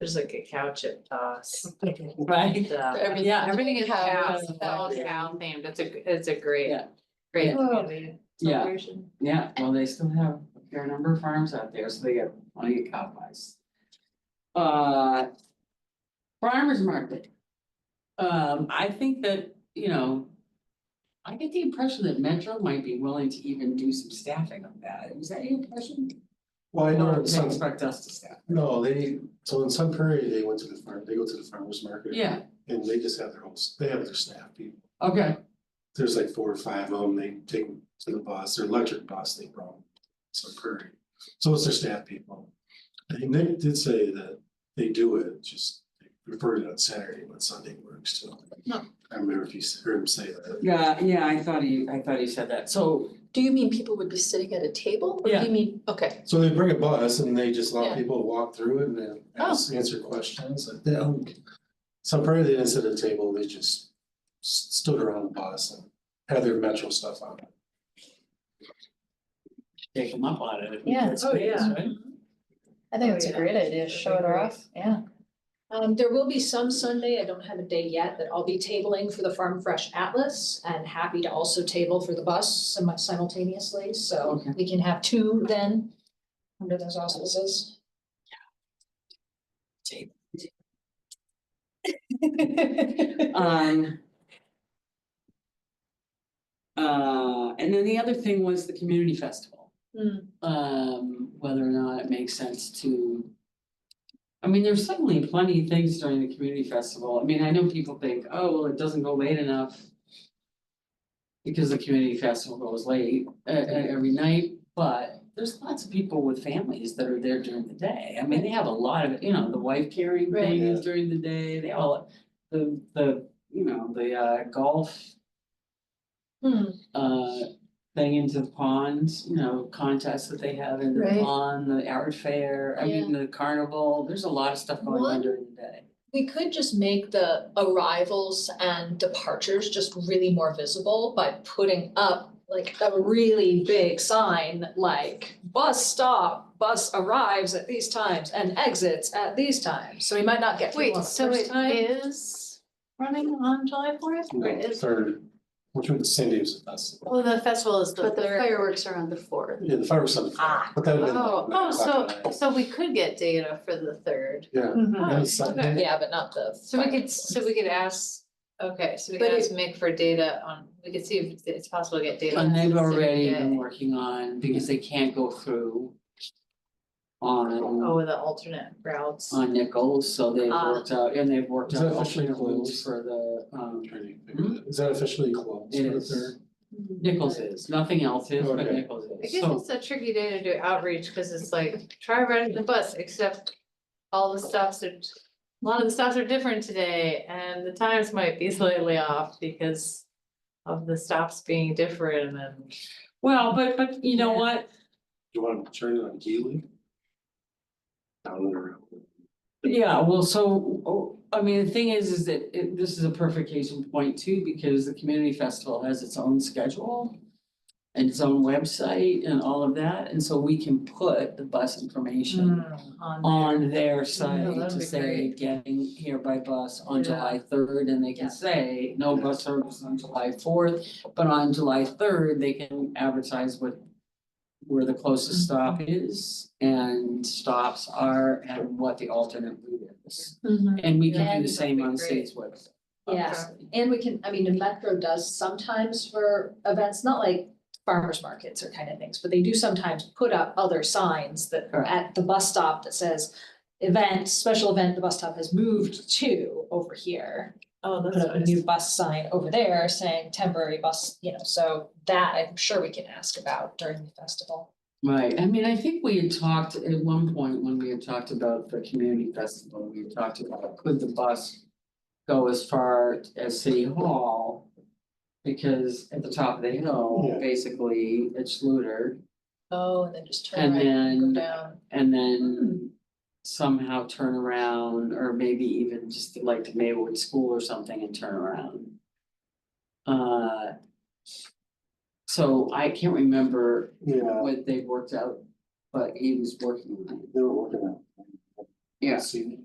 there's like a cow chip toss. right, And, Everything- yeah, everything is cow, cows, it's all cow themed, it's a great, Yeah. great Yeah. community Yeah. celebration. yeah, well, they still have a fair number of farms out there, so they get plenty of cow pies. Farmers market. I think that, I get the impression that Metro might be willing to even do some staffing of that, is that your impression? Well, I know Or in they some, expect us to staff? no, so in Sun Prairie, they go to the farmer's market. Yeah, And they just have they have their staff people. okay, There's like 4 or 5 of them, they take them to the bus, their electric bus, they brought them. Sun Prairie, so it's their staff people. And Nick did say that they do it, just they prefer it on Saturday, but Sunday works too. No. I remember if you heard him say that. yeah, I thought he said that, so, Do you mean people would be sitting at a table? Or do Yeah. you mean, okay, So they bring a bus and they just allow Yeah. people to walk through it and then Oh. answer questions, like that. Some Prairie, they didn't sit at a table, they just stood around the bus and had their Metro stuff on. take them up on it if we Yeah. get Oh, space, yeah. right? I think it's it's a a great great idea, show it off, yeah. There will be some Sunday, I don't have a day yet, that I'll be tabling for the Farm Fresh Atlas and happy to also table for the bus simultaneously, so Okay. we can have 2 then under those auspices. Um. And then the other thing was the community festival. Whether or not it makes sense to. I mean, there's certainly plenty of things during the community festival. I mean, I know people think, oh, well, it doesn't go late enough. Because the community festival goes late every night, but there's lots of people with families that are there during the day. I mean, they have a lot of, the wife carrying Right. thing is during the day, they all, the golf. Thing into the ponds, contests that they have in the Right. pond, the art fair, I mean, the carnival, there's a lot of stuff going on One- during the day. We could just make the arrivals and departures just really more visible by putting up like a really big sign, like bus stop, bus arrives at these times and exits at these times. So we might not get people Wait, on the so first it time. is running on July 4th? No, Or is- third, which one, the San Diego Festival. Well, the festival is the But the third. fireworks are on the fourth. Yeah, the fireworks on the Ah. fourth, but that would have been. Oh, like 9 o'clock at night. so we could get data for the third. Yeah. Mhm. that was Sunday. Yeah, but not the. So we could ask, okay, so we But could ask Mick for data on, we could see if it's possible to get data. on And they've specific already day. been working on, because they can't go through on Oh, the alternate routes. Nichols, so they've Ah. worked out, and they've worked Is out that officially alternate routes closed? for the I'm trying to figure that. Is that officially closed? It for the is. third? Nichols is, nothing else is, but Okay. Nichols I is, guess so. it's a tricky day to do outreach, cause it's like, try riding the bus, except all the stops are, a lot of the stops are different today, and the times might be slightly off because of the stops being different and. Well, but you know Yeah. what, You want to turn it on Geely? Down and around. yeah, well, so, I mean, the thing is that this is a perfect case in point too, because the community festival has its own schedule. And its own website and all of that, and so we can put the bus information on their site that'd to be say, great. getting here by bus on Yeah. July 3rd, and they Yeah. can say, no bus service on July 4th. But on July 3rd, they can advertise where the closest stop is and stops are and what the alternate route is. And we can do Yeah, the same that'd on be the great. state's website. Yes, and we can, I mean, the Metro does sometimes for events, not like farmers markets or kind of things, but they do sometimes put up other signs that are Correct. at the bus stop that says event, special event, the bus stop has moved to over here. Oh, Put up a new bus sign over there saying temporary bus, so that I'm sure we can ask about during the festival. Right, I mean, I think we had talked at one point when we had talked about the community festival, we had talked about could the bus go as far as City Hall? Because at the top of the hill, Yeah. basically, it's Schluter, Oh, and then just turn and right and go then, down. and then somehow turn around, or maybe even just like to Maplewood School or something and turn around. So I can't remember Yeah, what they worked out, but he was working on it. they were working on. it. Yeah. See,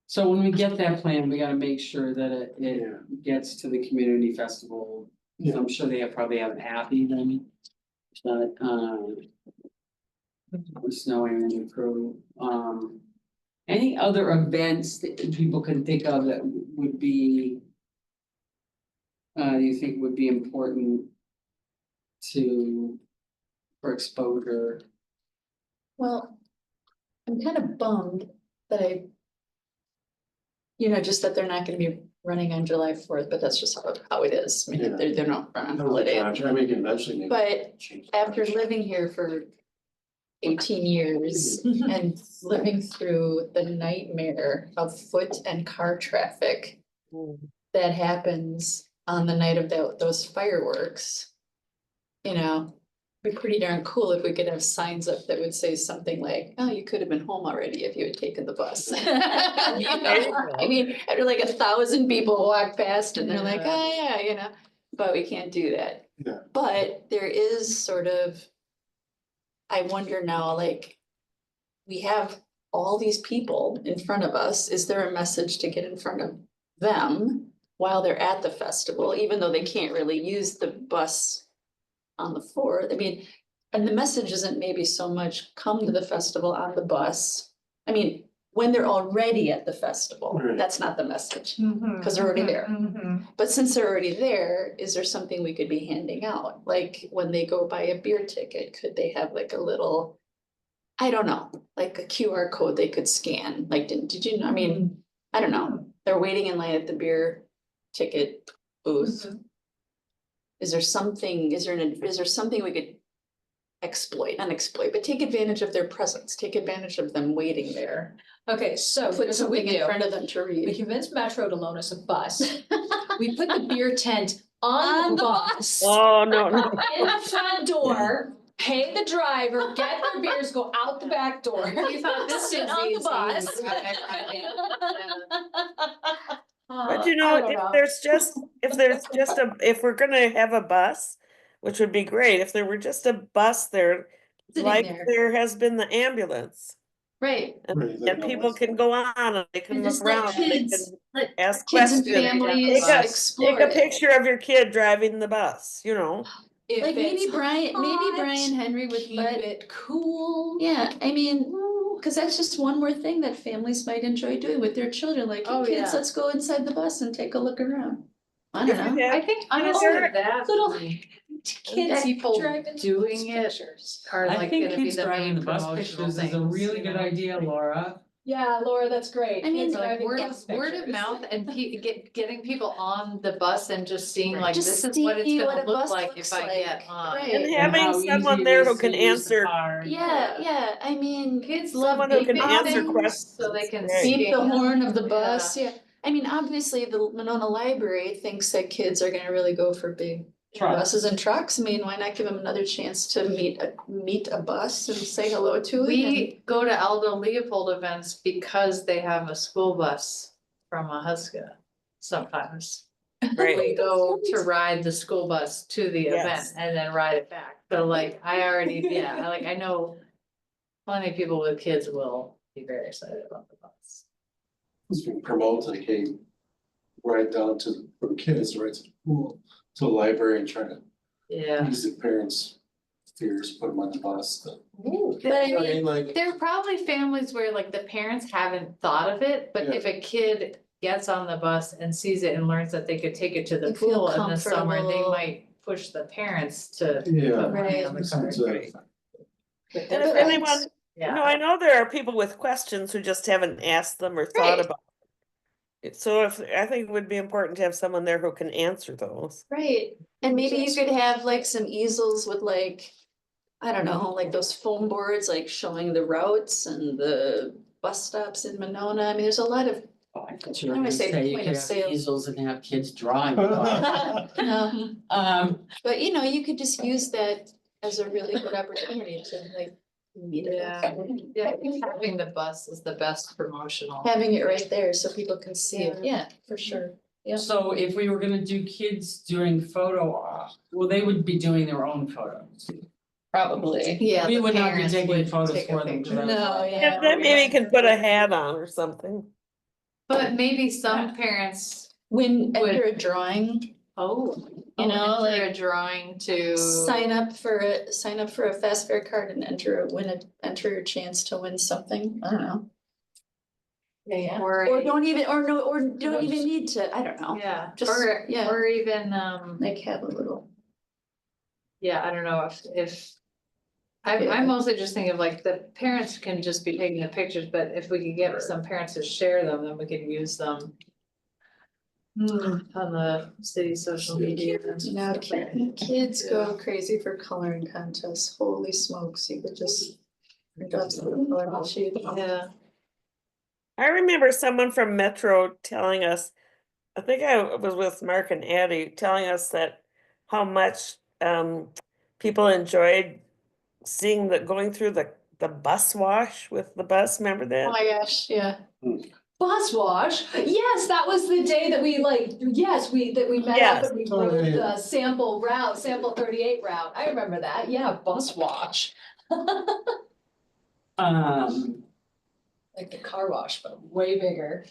So when we get that plan, we gotta make sure that it yeah, gets to the community festival. Yeah. I'm sure they probably have it happy then. But snowing and the crew, any other events that people can think of that would be. You think would be important for exposure? Well, I'm kind of bummed that just that they're not gonna be running on July 4th, but that's just how it is. I mean, Yeah. they don't run on I don't holiday. know, I mean, eventually maybe. But change. after living here for 18 years and living through the nightmare of foot and car traffic that happens on the night of those fireworks. It'd be pretty darn cool if we could have signs up that would say something like, oh, you could have been home already if you had taken the bus. I mean, after like 1,000 people walk past and they're like, oh, yeah, but we can't do that. Yeah. But there is sort of, I wonder now, like, we have all these people in front of us. Is there a message to get in front of them while they're at the festival, even though they can't really use the bus on the 4th? I mean, and the message isn't maybe so much come to the festival on the bus. I mean, when they're already at the festival, Right. that's not the message. Because they're already there. But since they're already there, is there something we could be handing out? Like when they go buy a beer ticket, could they have like a little, I don't know, like a QR code they could scan? Like, did you know? I mean, I don't know. They're waiting in line at the beer ticket booth. Is there something we could not exploit, but take advantage of their presence, take advantage of them waiting there? Okay, so Put here's what we something in do. front of them to We read. convince Metro to loan us a bus. We put the beer tent on the bus. Oh, no, no. In the front door, pay the driver, get their beers, go out the back door. You thought this Sit was on the easy. bus. But you I know, don't if we're gonna have a bus, which would be great, if there were just a bus there, Sitting like there. there has been the ambulance. Right. Right, like And no people one's- can go on and they can And look just let around, and they kids, can let ask kids and questions. families Take explore a it. picture of your kid driving the bus, you know? Like maybe Brian Henry would Keep let, it cool. yeah, I mean, cause that's just one more thing that families might enjoy doing with their children, like, Oh, hey kids, yeah. let's go inside the bus and take a look around. I If don't you know, have- I think know, honestly there are that little kids people driving doing it. pictures are I like think gonna be kids the driving main the bus promotional pictures is a things, really you good know? idea, Laura. Yeah, Laura, that's great. I mean, Kids Like driving word bus of pictures. mouth and getting people on the bus and just seeing Right. like, Just this is what it's see what gonna a look bus like looks if I get like, on. right. And And having how easy someone it there is who to can use the answer, car. Yeah, I mean. Kids love someone who can beeping answer things questions. so they can Right. see. Beep the horn of the bus, yeah. I mean, obviously, the Monona Library thinks that kids are gonna really go for big Truck. buses and trucks. I mean, why not give them another chance to meet a bus and say hello to it? We go to Aldo Leopold events because they have a school bus from Ahuska sometimes. Right. We go to ride the school bus to the event Yes. and then ride it back. So like, I already, yeah, like I know plenty of people with kids will be very excited about the bus. It's being promoted, like, hey, right down to, for the kids, right to the pool, to the library and trying to Yeah. ease the parents' fears, put them on the bus. But I You know what I mean, mean, like, There are probably families where like the parents haven't thought of it, but Yeah. if a kid gets on the bus and sees it and learns that they could take it to the They feel pool in the summer, they comfortable. might push the parents to yeah. put money on the So card. it's a- Right. And But if I- anyone, Yeah. no, I know there are people with questions who just haven't asked them or thought Right. about it. So I think it would be important to have someone there who can answer those. right, and maybe you could have like some easels with like, I don't know, like those foam boards, like showing the routes and the bus stops in Monona. I mean, there's a lot of, Oh, I thought you I were wanna gonna say say you point could of have sale. easels and have kids drawing. the car. no, but you know, you could just use that as a really good opportunity to like meet it. Yeah. Yeah, I think having the bus is the best promotional. Having it right there so people can see it, yeah, for sure. Yeah. So if we were gonna do kids doing photo off, well, they would be doing their own photos. Probably. Yeah. We the would not be parents taking would photos take a for them, picture. 'cause I- No, yeah. And then maybe you can put a hat on or something. But maybe some parents, When Would- enter a drawing, oh, You know, enter a like, drawing to. sign up for a fast fare card and enter your chance to win something, I don't know. Yeah, Or or a- don't even, or no, or don't even need to, I don't know, Yeah, Just- or, yeah. or even, like have a little. yeah, I don't know if. I'm mostly just thinking of like the parents can just be taking the pictures, but if we could get some parents to share them, then we could use them. On the city social media. and You know, stuff like that. kids go crazy for coloring contests, holy smokes, you could just. print off some colorful sheet. Yeah, I remember someone from Metro telling us, I think I was with Mark and Addie, telling us that how much people enjoyed seeing going through the bus wash with the bus, remember Oh that? my gosh, yeah. Bus wash, yes, that was the day that we met Yes. up and we rode the sample 38 route, I remember that, yeah, bus wash. Like the car wash, but way bigger.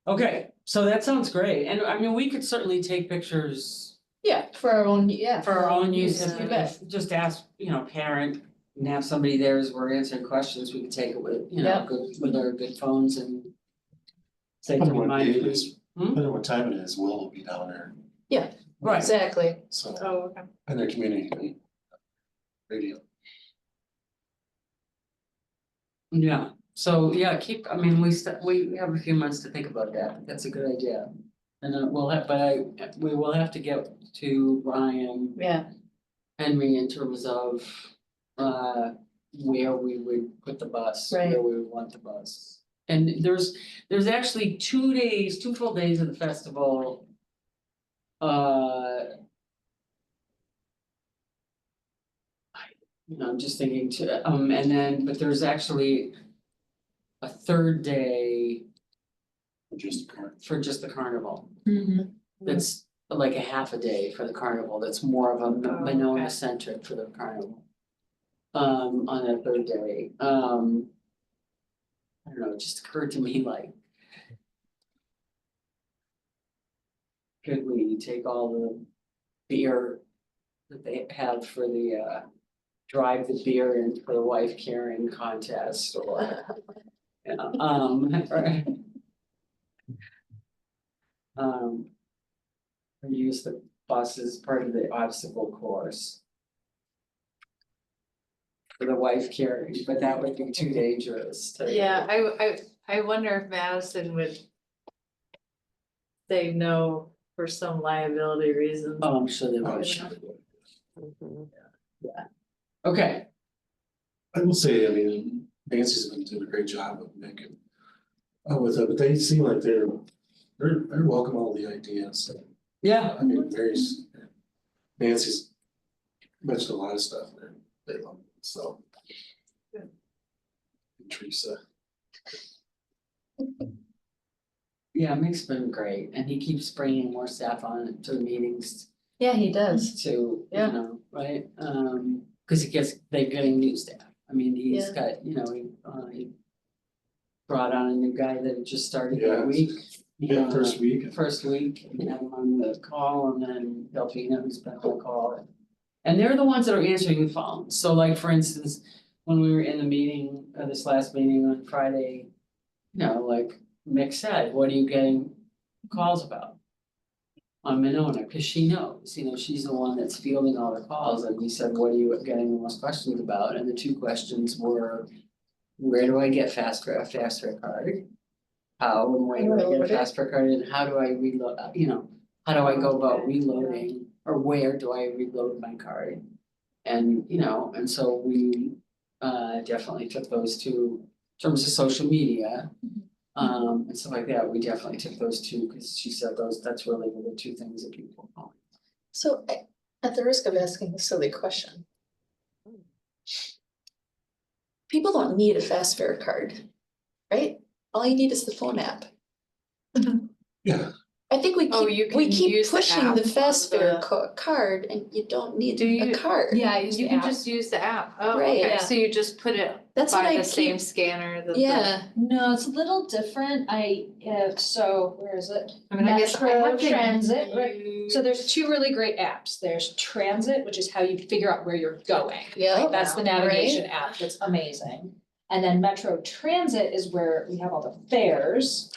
Okay, so that sounds great, and I mean, we could certainly take pictures Yeah, for our own, yeah. for our own use, You if bet. just ask, parent. And have somebody there as we're answering questions, we could take it with, Yeah. with our good phones and. Say to Depending what remind day it you. is, Hmm? depending what time it is, we'll be down there, Right, Exactly. so, oh, okay. and their community. Radio. yeah, so, yeah, we have a few months to think about that, that's a good idea. And then we will have to get to Brian Yeah, Henry in terms of where we would put the bus, Right. where we would want the bus. And there's actually 2 full days of the festival. I'm just thinking and then, but there's actually a third day Just current. for just the carnival. Mhm. That's like a half a day for the carnival, that's more of a Oh, Monona okay. centric for the carnival. on that third day, I don't know, it just occurred to me like. Could we take all the beer that they have for the drive the beer in for the wife carrying contest or. You know, or or use the bus as part of the obstacle course. For the wife carrying, but that would be too dangerous to. Yeah, I wonder if Madison would say no for some liability reasons. Oh, I'm sure they Oh, would. sure. Mhm. Okay, I will say, I mean, Nancy's been doing a great job of making. With it, but they seem like they're welcome all the ideas. yeah, I mean, Nancy's mentioned a lot of stuff there, they love it, so. Good. And Teresa, yeah, Mick's been great, and he keeps bringing more staff on to the meetings Yeah, he does. to, you Yeah. know, right? Cause they're getting new staff, I mean, he's Yeah. got, you know, he brought on a new guy that just started Yeah, that week. yeah, first week. First week, we had him on the call, and then Delphina, who's been on the call. And they're the ones that are answering the phone, so like, for instance, when we were in the meeting, this last meeting on Friday. You know, like Mick said, what are you getting calls about? On Monona, cause she knows, you know, she's the one that's fielding all the calls, and we said, what are you getting the most questions about? And the two questions were. Where do I get a faster card? How and where do I get a faster card, and how do I reload, you know, how do I go about reloading, or where do I reload my card? And, you know, and so we definitely took those two, in terms of social media. And stuff like that, we definitely took those two, cause she said that's really the two things that people are calling. So at the risk of asking a silly question. People don't need a fast fare card, right? All you need is the phone app. Yeah, I think we Oh, you we can keep use the pushing app the fast on fare the- card and you don't need Do a you- card. Yeah, I use You the can app. just use the app, oh, Right, okay, yeah. so you just put it That's what by I the same keep, scanner that the. yeah, No, it's a little different. So where is it? I mean, I guess I Metro have to Transit, right? use- So there's two really great apps. There's Transit, which is how you figure out where you're going. yeah. That's the navigation app. That's amazing. And then Metro Transit is where we have all the fares.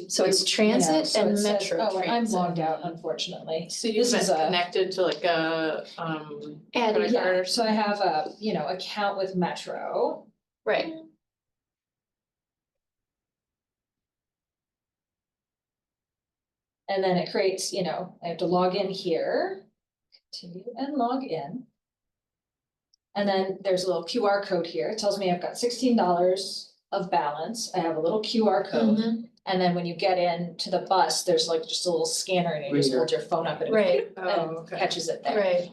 So it's transit so and it says- Metro Oh, and I'm Transit. logged out, unfortunately. So you've This is been a- connected to like a, And credit card Yeah, or so I have a, account with Metro. right, And then it creates, I have to log in here, continue and log in. And then there's a little QR code here. It tells me I've got $16 of balance. I have a little QR code. Mhm. And then when you get in to the bus, there's like just a little scanner and you just Reader. hold your phone up and right, oh, and okay. catches it there. right.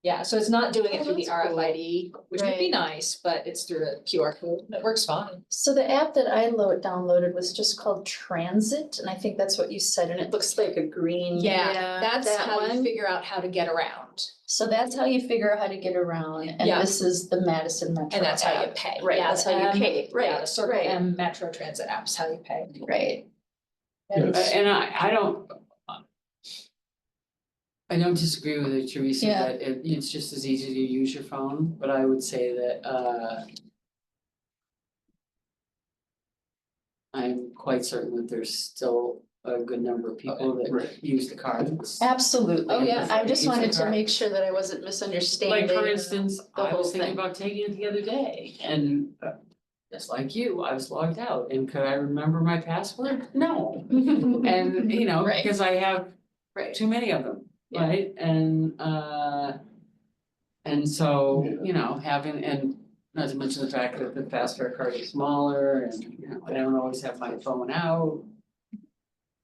Yeah, so it's not doing it Oh, through the that's cool. RFID, which would be Right. nice, but it's through a QR code. It works fine. So the app that I downloaded was just called Transit, and I think that's what you said, and it looks like a green. Yeah, That's that how you one. figure out how to get around. So that's how you figure out how to get around, and Yeah. this is the Madison Metro And that's how you app. pay. Right, Yeah, that's the how you M- pay, Yeah, right, the Circle right. M Metro Transit app's how you pay. Right, And Yes. And I don't disagree with you, Teresa, Yeah. that it's just as easy to use your phone, but I would say that I'm quite certain that there's still a good number of people that Right. use the cards. absolutely. Oh, yeah. I just Use the wanted to card. make sure that I wasn't misunderstanding. Like, for instance, the I whole was thinking thing. about taking it the other day, and just like you, I was logged out, and could I remember my password? No. And, Right. because I have Right, too many of them, Yeah. right? And so, Yeah. having, and not to mention the fact that the fast fare card is smaller, and, I don't always have my phone out.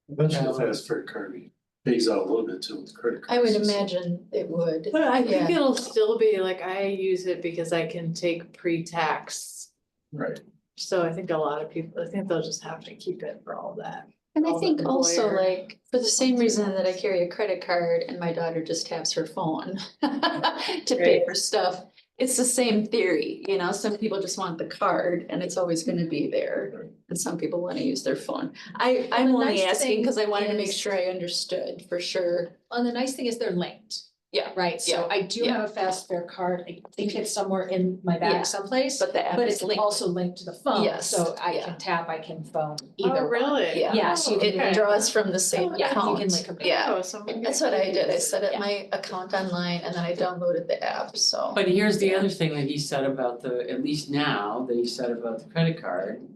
Eventually the Yeah. fast fare card pays out a little bit too with credit cards. I would and stuff. imagine it would. But I think Yeah. it'll still be like, I use it because I can take pre-tax. Right, So I think a lot of people, I think they'll just have to keep it for all that. And I Call think the also lawyer. like, for the same reason that I carry a credit card and my daughter just taps her phone to pay Right. for stuff. It's the same theory, you know, some people just want the card and it's always gonna be there. And some people wanna use their phone. I'm the only nice asking thing because I wanted to make is- sure I understood for sure. Well, the nice thing is they're linked. Yeah. Right, so I do yeah. have a fast fare card, I think it's somewhere in my Yeah. bag someplace. But the app But is it's linked. also linked to the phone, Yes, so I yeah. can tap, I can phone Oh, either one. really? Yeah. Yes, you It can. draws from the same Yeah, you account. can link 'em. Yeah, Oh, so maybe that's what I did. I set up Yeah. my account online and then I downloaded the app, so. But here's the Yeah. other thing that he said about the, at least now, that he said about the credit card,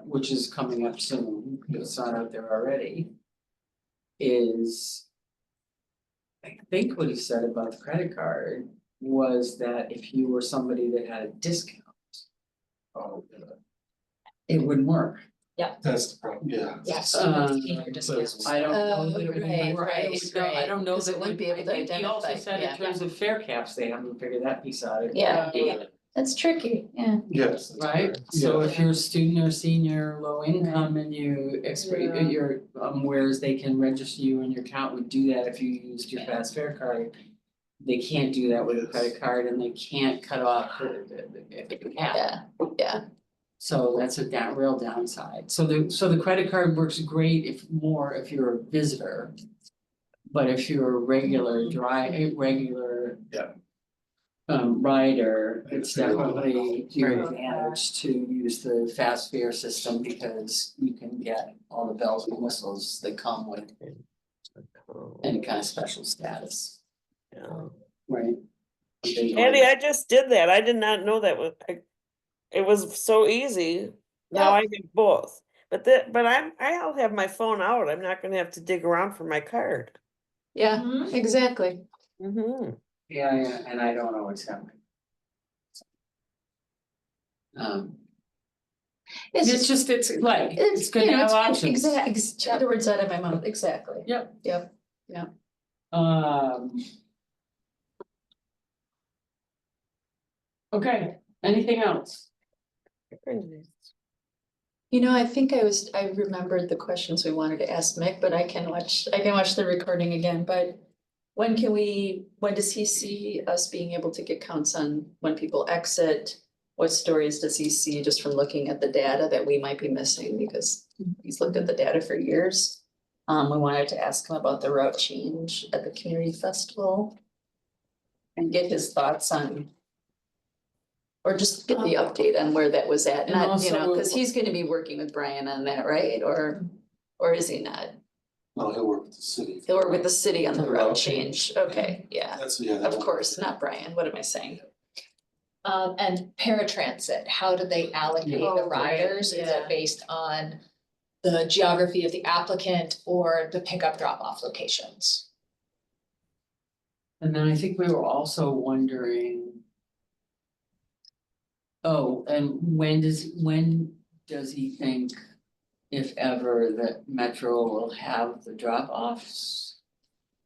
which is coming up soon, it's not out there already. Is. I think what he said about the credit card was that if you were somebody that had a discount, Oh, yeah. it wouldn't work. That's the problem, yeah. Yes, Um, senior discounts. I don't know that it would right, work. I right, don't know, I don't know 'cause it that wouldn't be able I to think he also identify, said in yeah. terms of fare caps, they haven't figured that piece out. Yeah. That's tricky, yeah. Yes. that's Right, correct. so Yeah. if you're a student or senior, low income and you Yeah. you're, whereas they can register you and your account would do that if you used your fast fare card. They can't do that with a credit card and they can't cut off the cap. Yeah, yeah, So that's a real downside. So the credit card works great if you're a visitor. But if you're a regular regular. Yeah. Rider, it's Right. definitely to your Right. advantage to use the fast fare system because you can get all the bells and whistles that come with any kind of special status, Yeah. right? Andy, I just did that. I did not know that it was so easy. Now I get both. But I'll have my phone out. I'm not gonna have to dig around for my card. yeah, Mhm. exactly. Mm-hmm. Yeah, and I don't know what's happening. It's just, it's like, it's you good to know, have it's options. took the words out of my mouth, exactly. Yep. Yep. Okay, anything else? You know, I think I remembered the questions we wanted to ask Mick, but I can watch the recording again, but. When does he see us being able to get counts on when people exit? What stories does he see just from looking at the data that we might be missing because he's looked at the data for years? We wanted to ask him about the route change at the community festival. And get his thoughts on. Or just get the update on where that was at, And not, you know, also- cause he's gonna be working with Brian on that, right? Or is he not? No, he'll work with the city. He'll work with the city on the For the route route change, okay, yeah, That's, yeah. that of won't- course, not Brian, what am I saying? And paratransit, how do they allocate Oh, the right, riders? Is yeah. it based on the geography of the applicant or the pickup drop off locations? And then I think we were also wondering. Oh, and when does he think, if ever, that Metro will have the drop offs?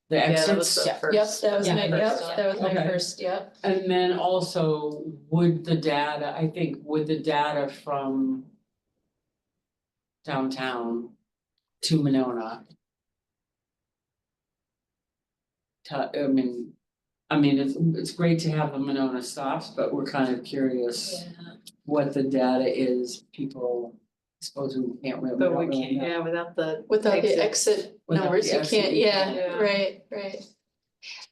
The exits, Yep, that was Yeah, my, my yep, first that was my Okay. first, yep. and then also would the data from. Downtown to Monona. I mean, it's great to have the Monona stops, but we're kind of curious what the data is, people, I suppose we can't really. But we don't really can't, know. yeah, without the. Without the exits. exit Without numbers, the you exit, can't, you yeah, can't. Yeah. right.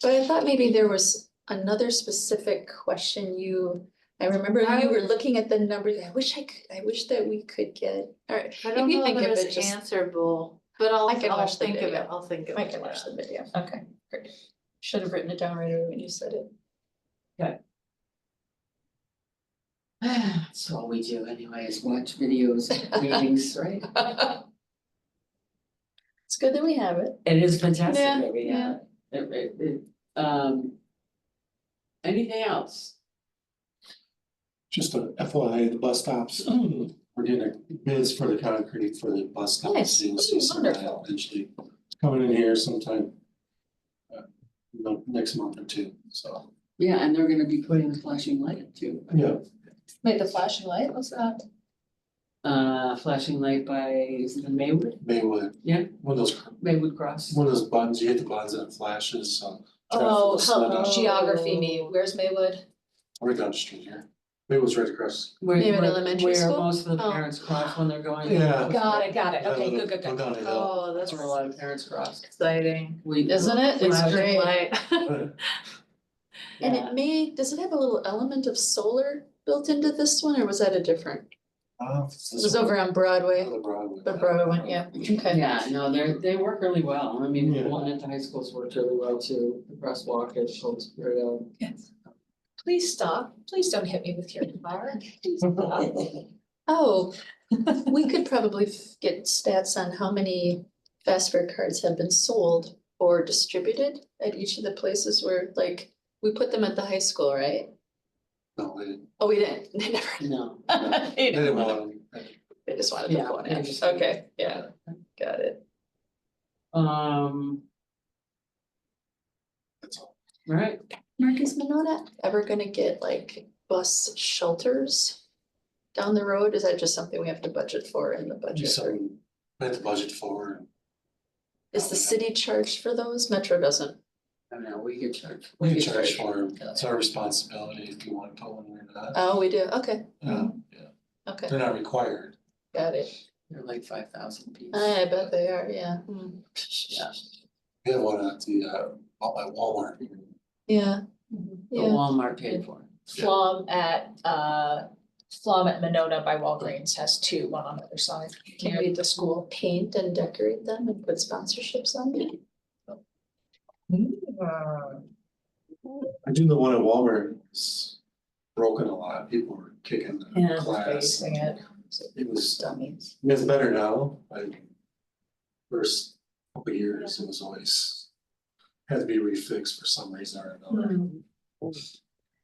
But I thought maybe there was another specific question I remember you were looking at the numbers, I wish that we could get, alright, I don't you know think that of it it's just- answerable, but I'll I can watch the think of video. it, I'll think of it. I can watch the video, okay, great. Should have written it down right away when you said it. That's all we do anyway, is watch videos of meetings, right? It's good that we have it. It is fantastic Yeah, that we have it. Anything else? Just a FYI, the bus stops, we're getting bids for the concrete for the bus stops. Nice. So you'll see some of that Wonderful. eventually coming in here sometime. Next month or two, so, Yeah, and they're gonna be putting the flashing light too. yeah, Wait, the flashing light, what's that? Flashing light by, is it Maywood? Maywood. Yeah. One of those, Maywood Cross. one of those buttons, you hit the buttons and it flashes, so. traffic Oh, will slow down. geography me, where's Maywood? Right down the street here. Maywood's right across. Maywood Elementary Where School? most of the Oh. parents cross when they're going. Yeah. Got it, okay, Yeah, good, good, go good. down the hill. Oh, That's that's where a lot of parents cross. exciting. We. Isn't it? It's Flashing great. light. And Yeah. it may, does it have a little element of solar built into this one, or was that a different? It was over on Broadway, the Broadway one, yeah, okay. Yeah, no, they work really well. I mean, the Yeah. one at the high school's worked really well too. The crosswalk at Schultz, very well. Yes. Please stop, please don't hit me with your car. Please stop. Oh, we could probably get stats on how many fast fare cards have been sold or distributed at each of the places where, like, we put them at the high school, right? No, they didn't. Oh, we didn't, they never. No. They didn't want them. They just wanted to Yeah, phone they in, just- okay, yeah, got it. That's all. Right, Mark, is Monona ever gonna get like bus shelters down the road? Is that just something we have to budget for in the Just budget? or- something we have to budget for. Is the city charged for those? Metro doesn't. I don't know, we get charged. We can We charge charge. for them. It's our responsibility if you want to put one in or not. Oh, we do, okay, Yeah, okay, they're not required. got it. They're like 5,000 pieces. I bet they are, yeah. Yeah. We have one at the, out by Walmart. Yeah, The yeah, Walmart paid for it. Flom at Monona by Walgreens has two, one on the other side, can near we the school. paint and decorate them and put sponsorships on them? I do the one at Walmart is broken a lot. People were kicking the Yeah, glass. facing it. It was, Dummies. it's better now, like first couple of years, it was always had to be refixed for some reason or another.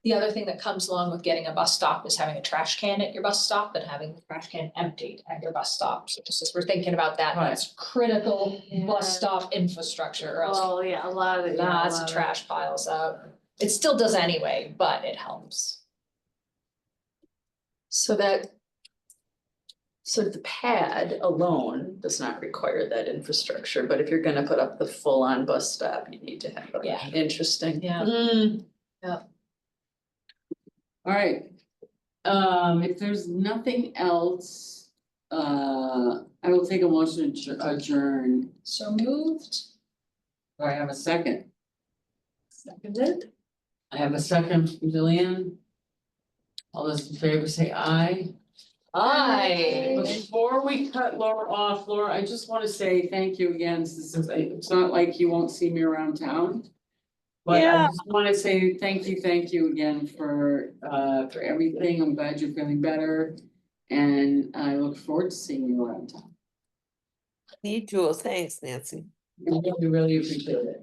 The other thing that comes along with getting a bus stop is having a trash can at your bus stop and having the trash can emptied at your bus stop. So just as we're thinking about that, Right. that's critical bus Yeah. stop infrastructure or else Well, yeah, a lot of it. lots of trash piles out. It still does anyway, but it helps. So that. So the pad alone does not require that infrastructure, but if you're gonna put up the full-on bus stop, you need to have it. Yeah. Interesting. Yeah. All right. If there's nothing else, I will take a motion to adjourn. So moved. Do I have a second? Seconded. I have a second from Jillian. All those in favor say aye. Aye. Before we cut Laura off, Laura, I just wanna say thank you again. This is, it's not like you won't see me around town. But I Yeah. just wanna say thank you again for everything. I'm glad you're feeling better. And I look forward to seeing you around town. Me too, thanks, Nancy. I really appreciate it.